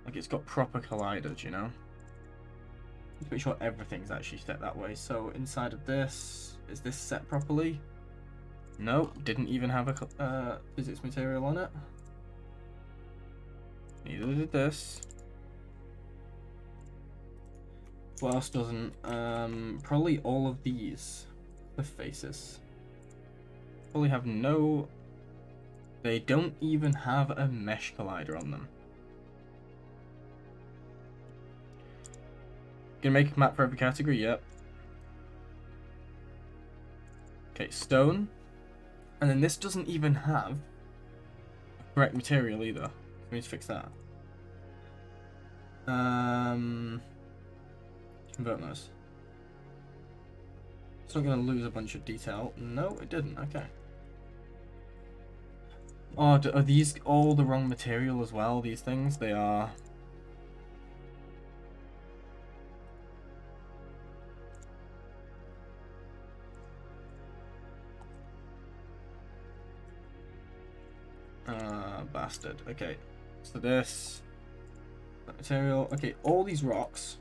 Like it's got proper colliders, you know? Let's make sure everything's actually set that way. So inside of this, is this set properly? No, didn't even have a physics material on it. Neither did this. What else doesn't? Probably all of these cliff faces. Probably have no... They don't even have a mesh collider on them. Gonna make a map for every category? Yep. Okay, stone. And then this doesn't even have the correct material either. We need to fix that. Convert those. It's not going to lose a bunch of detail. No, it didn't. Okay. Oh, are these all the wrong material as well? These things? They are. Bastard. Okay. So this. That material. Okay, all these rocks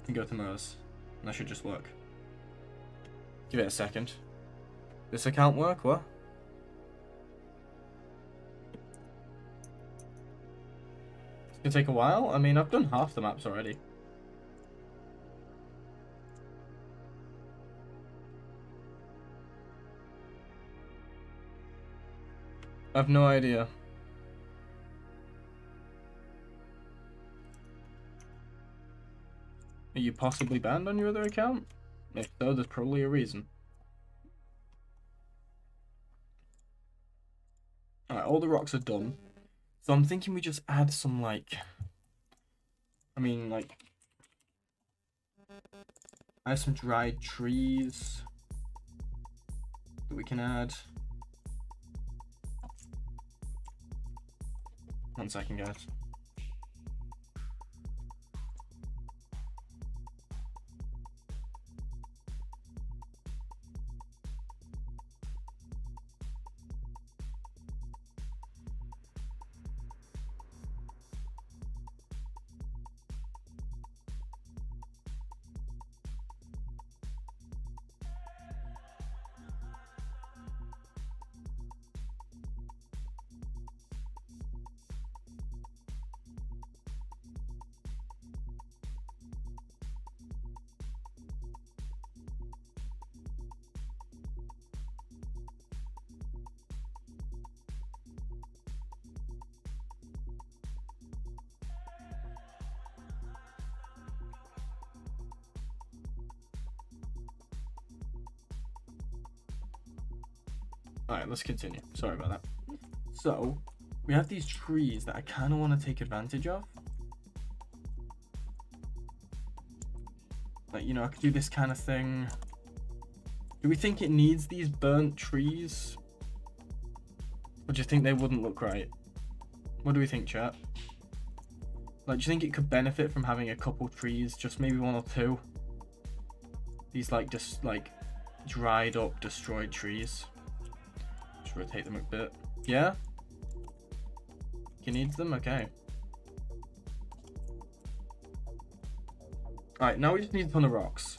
can go to those. And that should just work. Give it a second. This account work? What? It's gonna take a while? I mean, I've done half the maps already. I have no idea. Are you possibly banned on your other account? If so, there's probably a reason. Alright, all the rocks are done. So I'm thinking we just add some, like... I mean, like... add some dried trees that we can add. 1 second, guys. Alright, let's continue. Sorry about that. So, we have these trees that I kind of want to take advantage of. Like, you know, I could do this kind of thing. Do we think it needs these burnt trees? Or do you think they wouldn't look right? What do we think, chat? Like, do you think it could benefit from having a couple trees? Just maybe one or two? These, like, just, like, dried up, destroyed trees. Just rotate them a bit. Yeah? He needs them? Okay. Alright, now we just need a ton of rocks.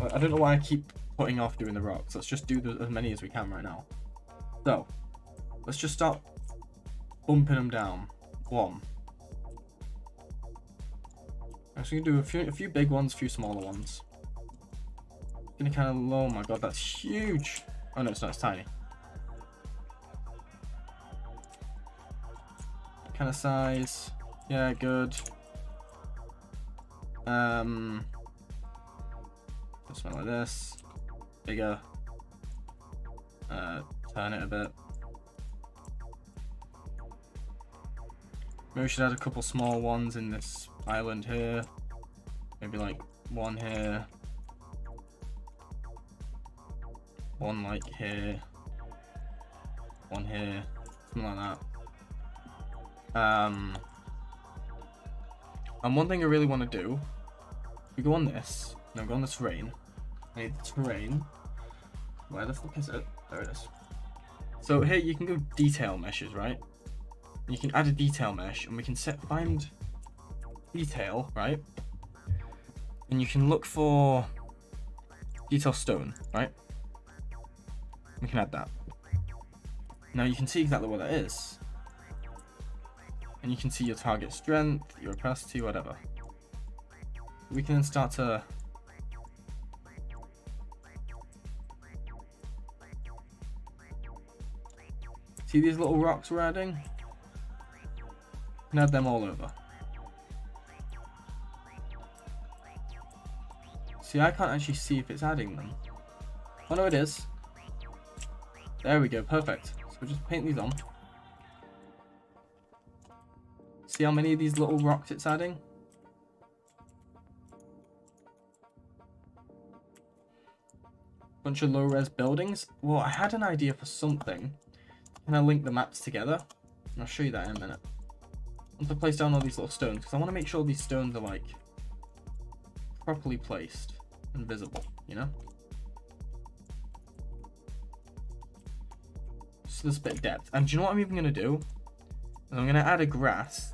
I don't know why I keep putting off doing the rocks. Let's just do as many as we can right now. So, let's just start bumping them down. 1. Actually, do a few big ones, a few smaller ones. Gonna kind of, oh my god, that's huge. Oh no, it's not, it's tiny. Kind of size. Yeah, good. Something like this. Bigger. Turn it a bit. Maybe we should add a couple small ones in this island here. Maybe like one here. One like here. One here. Something like that. And one thing I really want to do, we go on this, now go on the terrain. I need the terrain. Where the fuck is it? There it is. So here you can go detail meshes, right? You can add a detail mesh and we can find detail, right? And you can look for detail stone, right? We can add that. Now you can see exactly what that is. And you can see your target strength, your opacity, whatever. We can then start to see these little rocks we're adding? You can add them all over. See, I can't actually see if it's adding them. Oh no, it is. There we go, perfect. So we'll just paint these on. See how many of these little rocks it's adding? Bunch of low-res buildings. Well, I had an idea for something. Can I link the maps together? I'll show you that in a minute. I want to place down all these little stones because I want to make sure these stones are like properly placed and visible, you know? So there's a bit of depth. And do you know what I'm even going to do? I'm going to add a grass.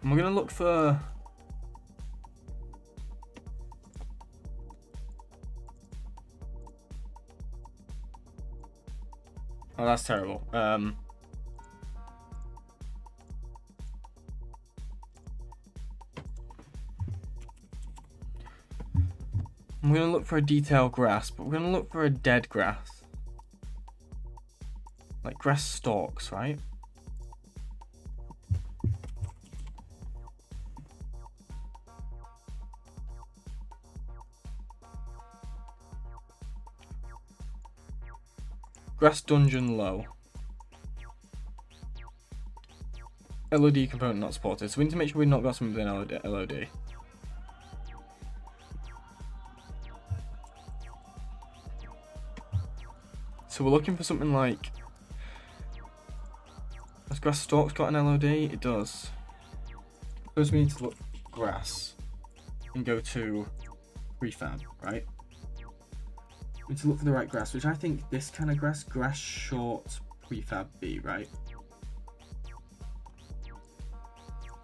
And we're going to look for... Oh, that's terrible. I'm going to look for a detailed grass, but we're going to look for a dead grass. Like grass stalks, right? Grass dungeon low. LOD component not supported, so we need to make sure we've not got something within LOD. So we're looking for something like... Has grass stalks got an LOD? It does. Suppose we need to look grass and go to prefab, right? We need to look for the right grass, which I think this kind of grass short prefab B, right?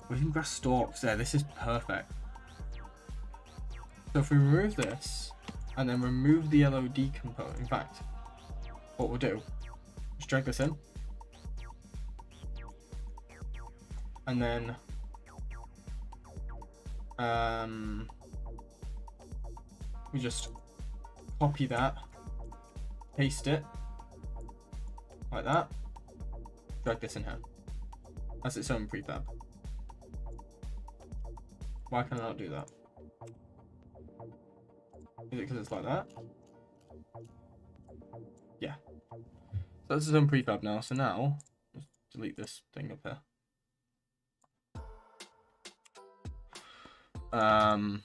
We can grass stalks there. This is perfect. So if we remove this and then remove the LOD component, in fact, what we'll do, just drag this in, and then we just copy that, paste it like that, drag this in here as its own prefab. Why can I not do that? Is it because it's like that? Yeah. So this is its own prefab now. So now, let's delete this thing up here. Add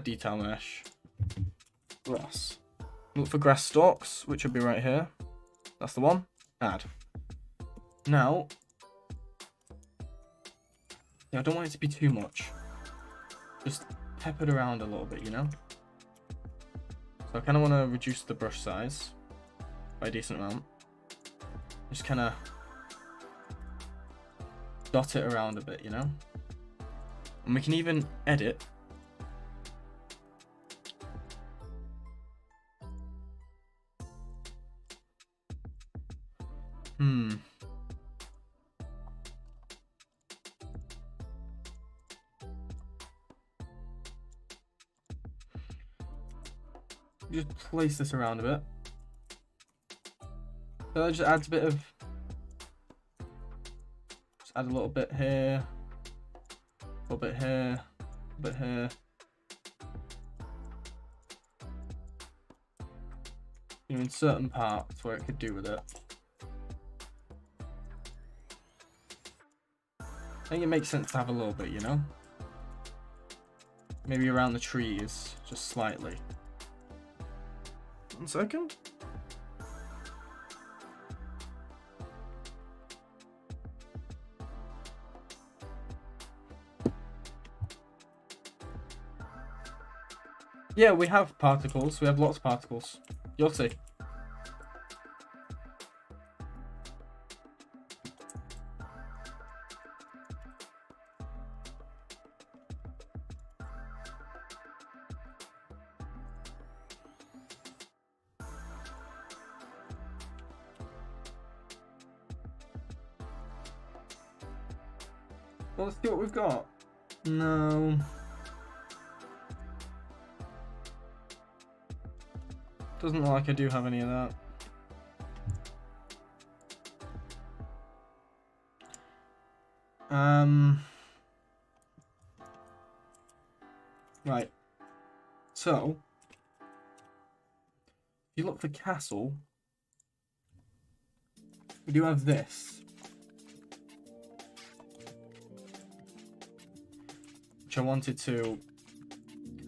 detail mesh. Grass. Look for grass stalks, which would be right here. That's the one. Add. Now, yeah, I don't want it to be too much. Just pepper it around a little bit, you know? So I kind of want to reduce the brush size by a decent amount. Just kind of dot it around a bit, you know? And we can even edit. Just place this around a bit. So that just adds a bit of. Just add a little bit here, a little bit here, a bit here. You know, in certain parts where it could do with it. I think it makes sense to have a little bit, you know? Maybe around the trees, just slightly. 1 second. Yeah, we have particles. We have lots of particles. You'll see. Well, let's see what we've got. No. Doesn't look like I do have any of that. Right. So, if you look for castle, we do have this. Which I wanted to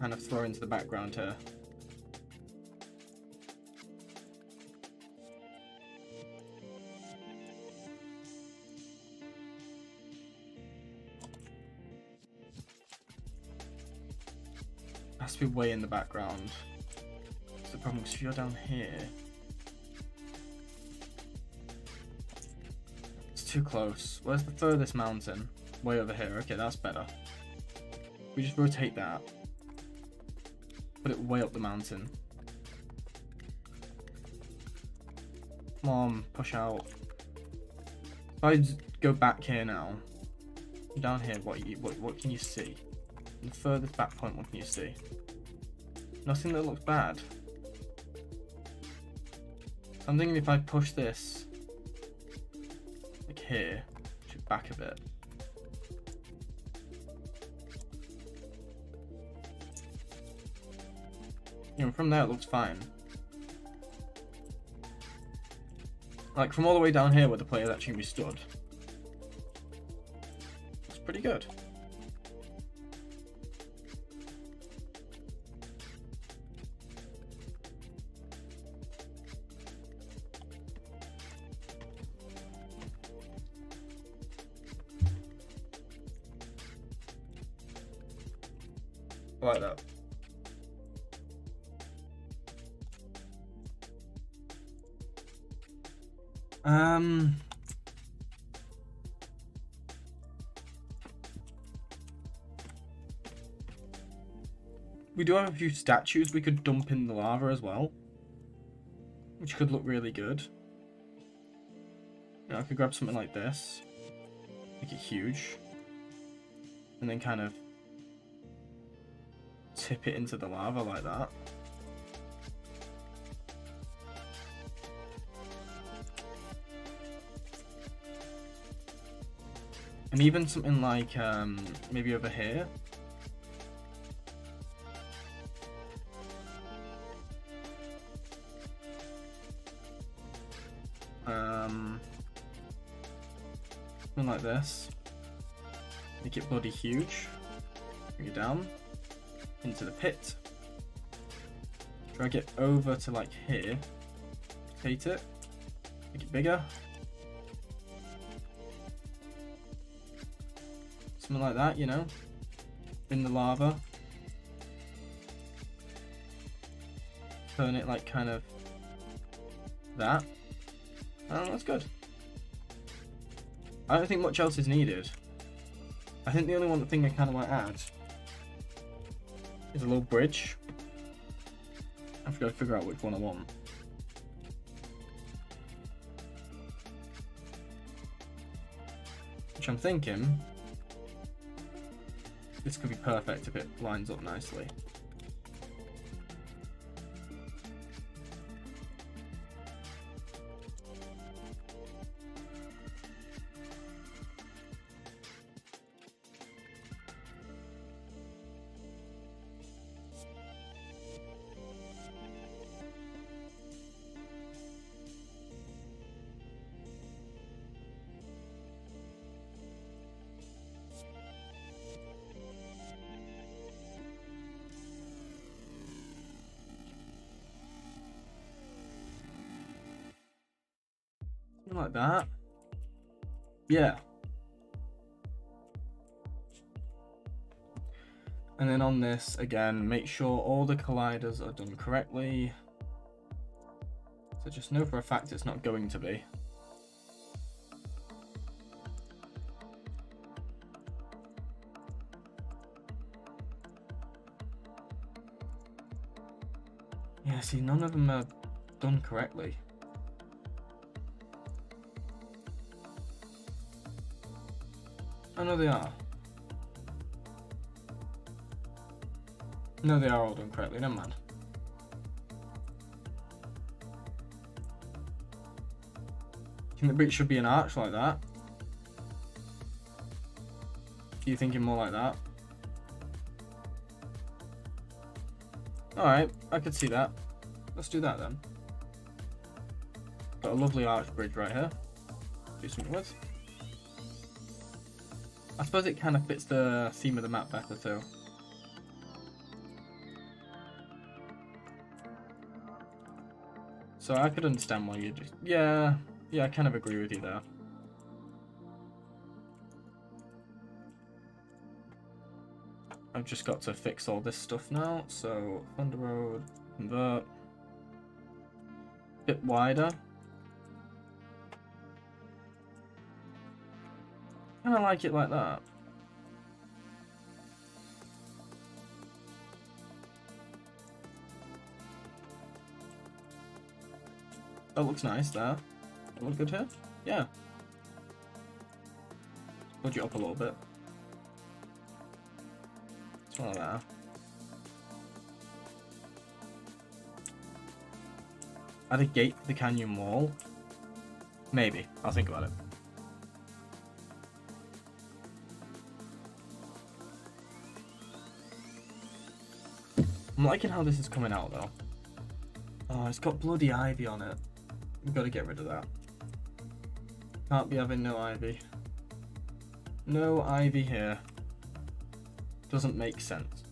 kind of throw into the background here. Has to be way in the background. That's the problem, because if you're down here, it's too close. Where's the furthest mountain? Way over here. Okay, that's better. We just rotate that. Put it way up the mountain. Come on, push out. If I go back here now, down here, what can you see? The furthest back point, what can you see? Nothing that looks bad. So I'm thinking if I push this, like here, push it back a bit. You know, from there it looks fine. Like from all the way down here where the player's actually gonna be stood. Looks pretty good. I like that. We do have a few statues we could dump in the lava as well, which could look really good. You know, I could grab something like this, make it huge, and then kind of tip it into the lava like that. And even something like maybe over here. Something like this. Make it bloody huge. Bring it down into the pit. Drag it over to like here. Rotate it. Make it bigger. Something like that, you know. In the lava. Turn it like kind of that. Oh, that's good. I don't think much else is needed. I think the only one thing I kind of want to add is a little bridge. I've got to figure out which one I want. Which I'm thinking, this could be perfect if it lines up nicely. Like that. Yeah. And then on this, again, make sure all the colliders are done correctly. So just know for a fact it's not going to be. Yeah, see, none of them are done correctly. Oh, no, they are. No, they are all done correctly, never mind. I think the bridge should be an arch like that. Are you thinking more like that? Alright, I could see that. Let's do that then. Got a lovely arch bridge right here. Do something with. I suppose it kind of fits the theme of the map better too. So I could understand why you just... Yeah, I kind of agree with you there. I've just got to fix all this stuff now. So, Thunder Road, convert. Bit wider. I kind of like it like that. That looks nice there. That look good here? Yeah. Budge it up a little bit. Something like that. Add a gate to the canyon wall. Maybe. I'll think about it. I'm liking how this is coming out though. Oh, it's got bloody ivy on it. We've got to get rid of that. Can't be having no ivy. No ivy here. Doesn't make sense.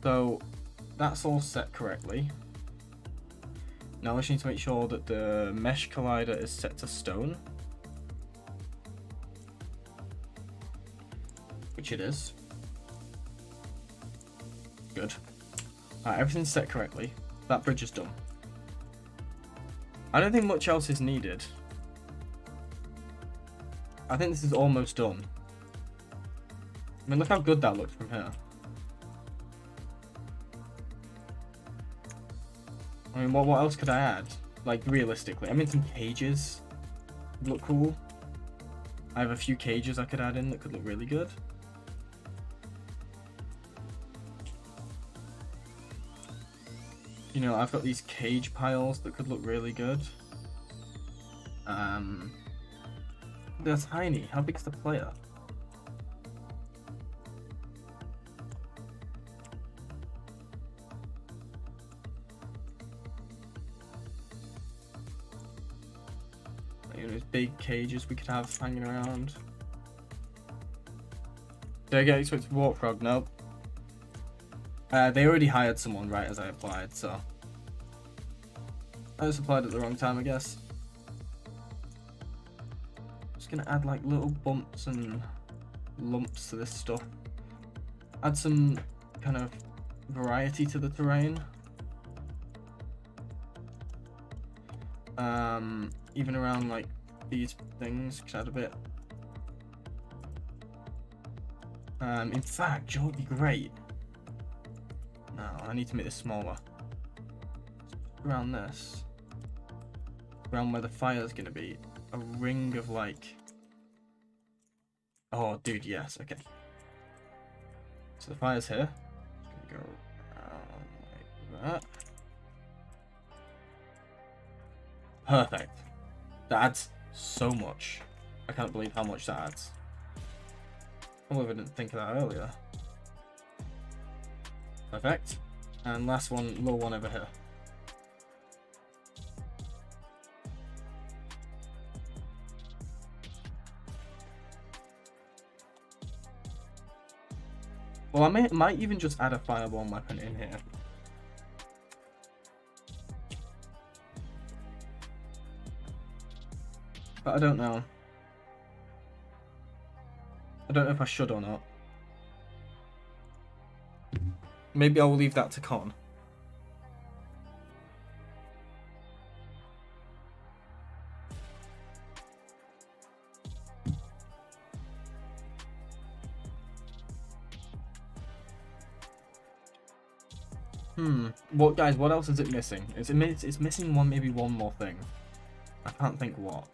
So that's all set correctly. Now I just need to make sure that the mesh collider is set to stone. Which it is. Good. Everything's set correctly. That bridge is done. I don't think much else is needed. I think this is almost done. I mean, look how good that looked from here. I mean, what else could I add? Like, realistically. I mean, some cages would look cool. I have a few cages I could add in that could look really good. You know, I've got these cage piles that could look really good. They're tiny. How big's the player? You know, those big cages we could have hanging around. Did I get expected warp frog? Nope. They already hired someone right as I applied, so I just applied at the wrong time, I guess. Just gonna add like little bumps and lumps to this stuff. Add some kind of variety to the terrain. Even around like these things, could add a bit. In fact, Joe would be great. No, I need to make this smaller. Around this. Around where the fire's gonna be. A ring of like... Oh, dude, yes, okay. So the fire's here. It's gonna go around like that. Perfect. That adds so much. I can't believe how much that adds. I didn't think of that earlier. Perfect. And last one, little one over here. Well, I might even just add a fireball weapon in here. But I don't know. I don't know if I should or not. Maybe I'll leave that to Con. What, guys? What else is it missing? It's missing maybe one more thing. I can't think what.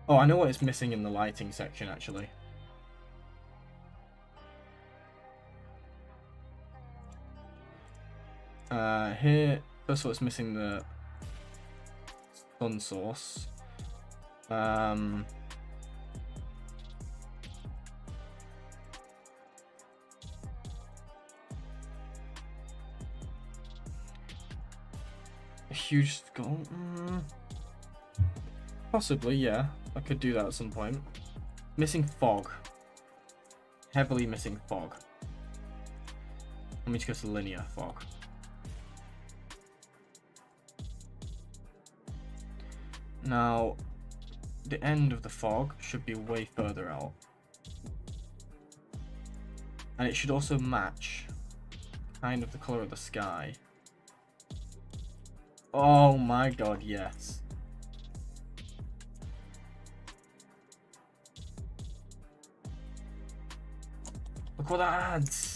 Oh, I know what it's missing in the lighting section, actually. Here, first of all, it's missing the sun source. A huge skull? Possibly, yeah. I could do that at some point. Missing fog. Heavily missing fog. Let me just go to linear fog. Now, the end of the fog should be way further out. And it should also match kind of the color of the sky. Oh my god, yes. Look what that adds.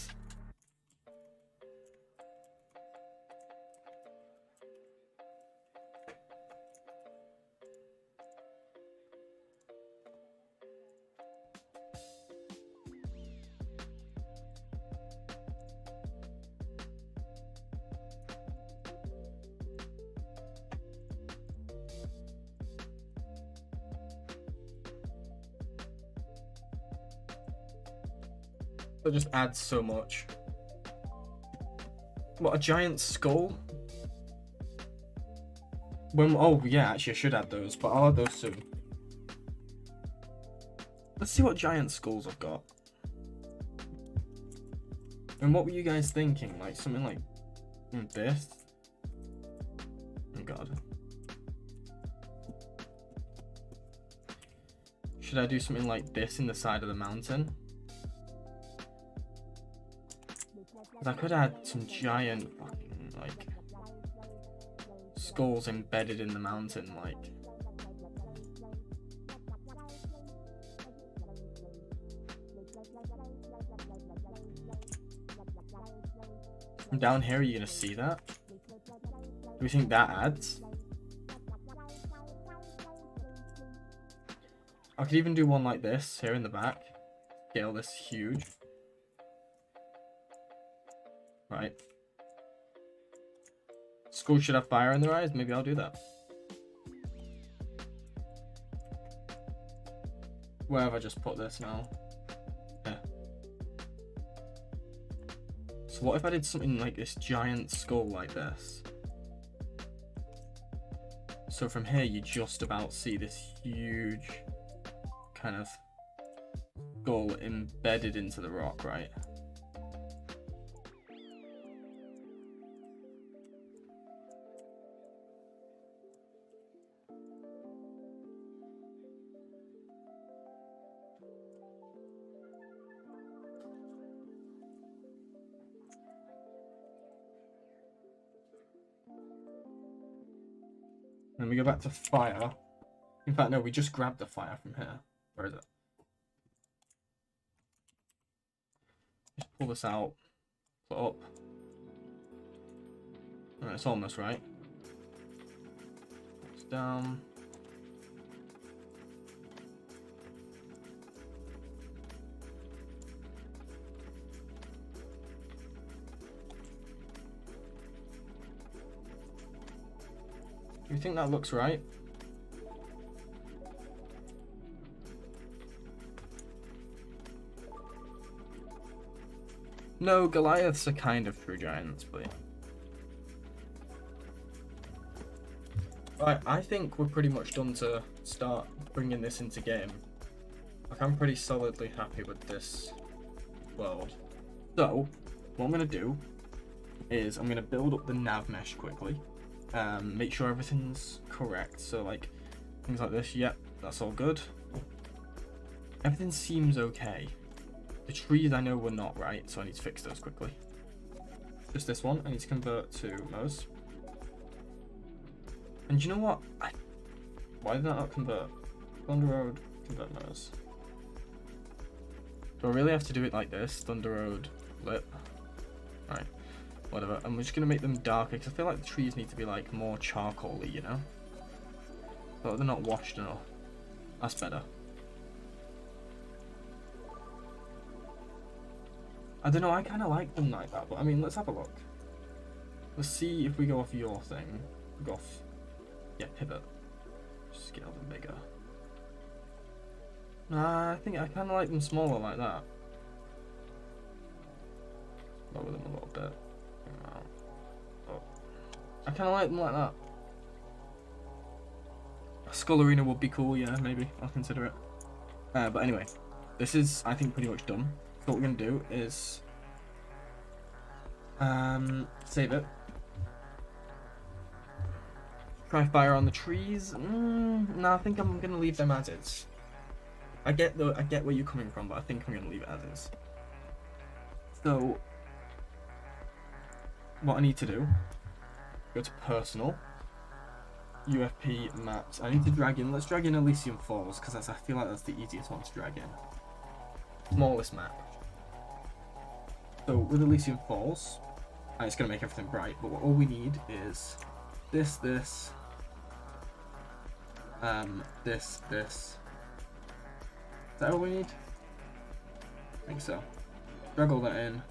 That just adds so much. What, a giant skull? Oh yeah, actually I should add those, but I'll add those soon. Let's see what giant skulls I've got. And what were you guys thinking? Like something like this? Oh god. Should I do something like this in the side of the mountain? I could add some giant fucking like skulls embedded in the mountain, like. From down here, are you gonna see that? Do we think that adds? I could even do one like this here in the back. Scale this huge. Right. Schools should have fire in their eyes. Maybe I'll do that. Where have I just put this now? Yeah. So what if I did something like this giant skull like this? So from here you just about see this huge kind of skull embedded into the rock, right? Then we go back to fire. In fact, no, we just grabbed the fire from here. Where is it? Just pull this out. Put up. Alright, it's almost right. It's down. Do you think that looks right? No, Goliaths are kind of true giants, but yeah. Right, I think we're pretty much done to start bringing this into game. Like, I'm pretty solidly happy with this world. So, what I'm going to do is I'm going to build up the nav mesh quickly. Make sure everything's correct. So, like, things like this, yep, that's all good. Everything seems okay. The trees I know were not right, so I need to fix those quickly. Just this one, I need to convert to Mo's. And you know what? Why did that not convert? Thunder Road, convert Mo's. Do I really have to do it like this? Thunder Road, lit. Right, whatever. And we're just going to make them darker, because I feel like the trees need to be like more charcoal-y, you know? But they're not washed enough. That's better. I don't know, I kind of like them like that, but I mean, let's have a look. Let's see if we go off your thing. Go off, yeah, pivot. Just scale them bigger. Nah, I think I kind of like them smaller like that. Lower them a little bit. Oh. I kind of like them like that. A skull arena would be cool, yeah, maybe. I'll consider it. But anyway, this is, I think, pretty much done. So what we're going to do is save it. Try fire on the trees. No, I think I'm going to leave them as is. I get where you're coming from, but I think I'm going to leave it as is. So what I need to do, go to personal, UFP maps. I need to drag in, let's drag in Elysium Falls, because I feel like that's the easiest one to drag in. Smallest map. So with Elysium Falls, it's going to make everything bright, but all we need is this, this. Is that all we need? I think so. Drag all that in.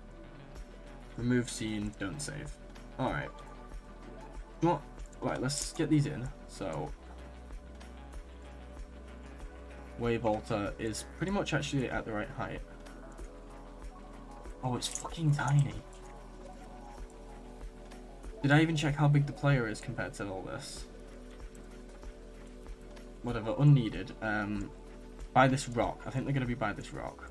Remove scene, don't save. Alright. You want, right, let's get these in. So wave altar is pretty much actually at the right height. Oh, it's fucking tiny. Did I even check how big the player is compared to all this? Whatever, unneeded. By this rock. I think they're going to be by this rock.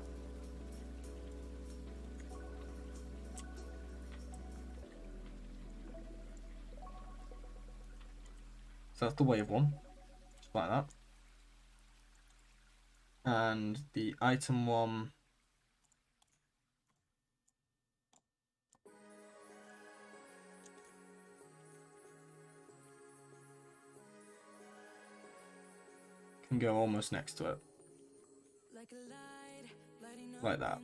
So that's the wave one. Just like that. And the item one. Can go almost next to it. Like that.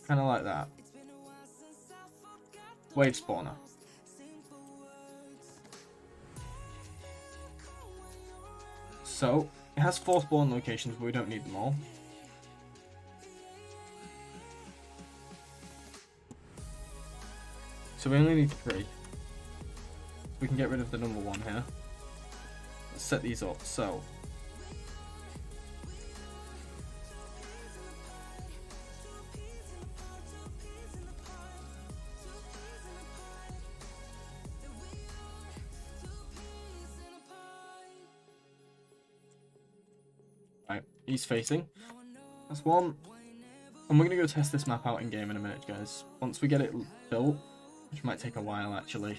Kind of like that. Wave spawner. So, it has 4 spawn locations, but we don't need them all. So we only need 3. we can get rid of the number 1 here. Let's set these up. So right, he's facing. That's 1. And we're going to go test this map out in game in a minute, guys. Once we get it built, which might take a while actually.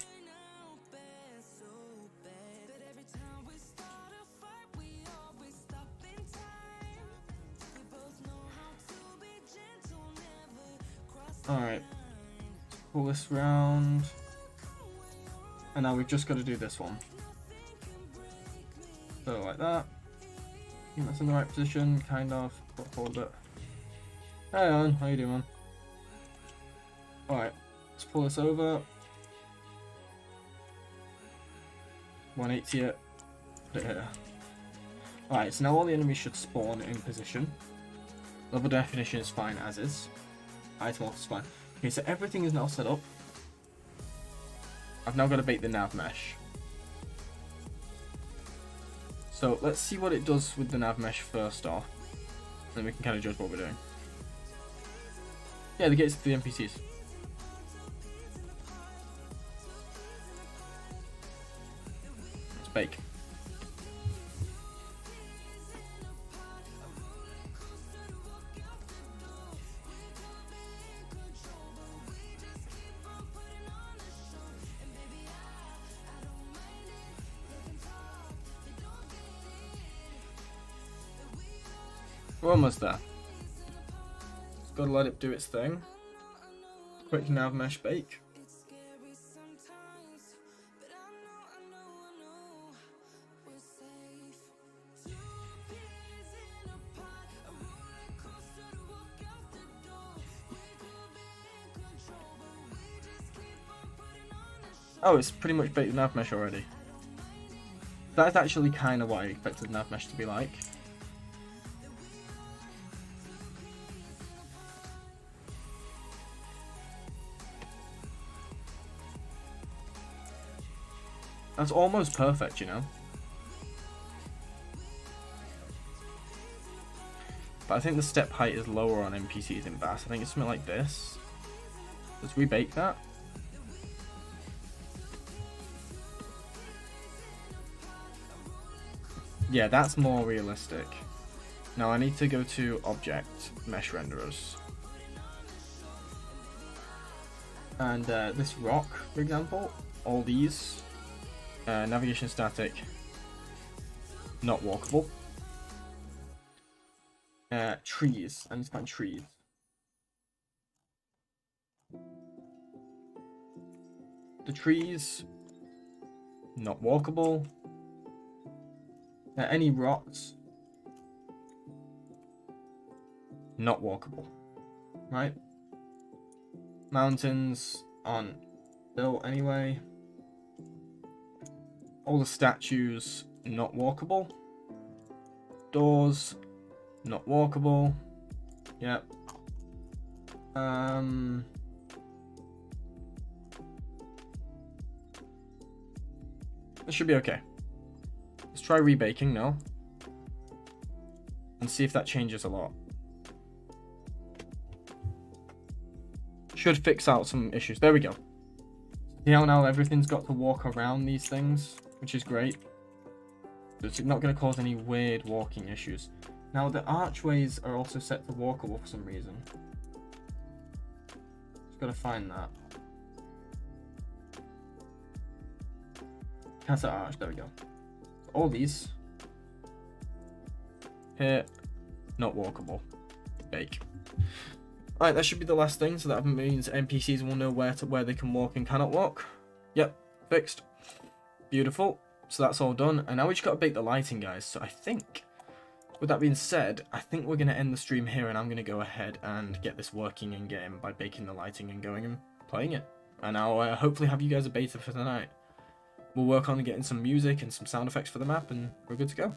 Alright, pull this round. And now we've just got to do this one. So like that. I think that's in the right position, kind of. But hold it. Hey on, how you doing? Alright, let's pull this over. 180 it. Put it here. Alright, so now all the enemies should spawn in position. Level definition is fine as is. Item off is fine. Okay, so everything is now set up. I've now got to bait the nav mesh. So let's see what it does with the nav mesh first off. Then we can kind of judge what we're doing. Yeah, they get to the NPCs. Let's bake. We're almost there. Just gotta let it do its thing. Quick nav mesh bake. Oh, it's pretty much baked the nav mesh already. That's actually kind of what I expected nav mesh to be like. That's almost perfect, you know. But I think the step height is lower on NPCs in Bass. I think it's something like this. Let's rebake that. Yeah, that's more realistic. Now I need to go to Object, Mesh Renderers. And this rock, for example, all these. Navigation static, not walkable. Trees, I need to find trees. The trees, not walkable. Any rocks, not walkable. Right? Mountains aren't built anyway. All the statues, not walkable. Doors, not walkable. Yep. This should be okay. Let's try rebaking now. And see if that changes a lot. Should fix out some issues. There we go. See how now everything's got to walk around these things? Which is great. It's not going to cause any weird walking issues. Now the archways are also set to walkable for some reason. Just got to find that. Casa arch, there we go. All these. Here, not walkable. Bake. Alright, that should be the last thing, so that means NPCs will know where they can walk and cannot walk. Yep, fixed. Beautiful. So that's all done. And now we just got to bake the lighting, guys. So I think, with that being said, I think we're going to end the stream here and I'm going to go ahead and get this working in game by baking the lighting and going and playing it. And I'll hopefully have you guys a beta for tonight. We'll work on getting some music and some sound effects for the map and we're good to go.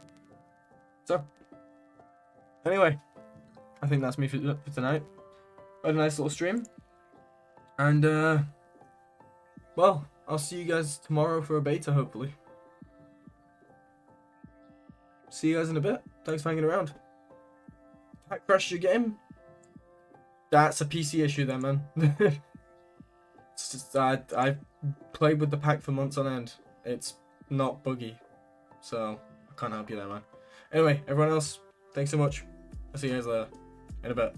So, anyway, I think that's me for tonight. I had a nice little stream. And, well, I'll see you guys tomorrow for a beta, hopefully. See you guys in a bit. Thanks for hanging around. Pack crashed your game? That's a PC issue then, man. It's just, I've played with the pack for months on end. It's not buggy. So, I can't help you there, man. Anyway, everyone else, thanks so much. I'll see you guys later. In a bit.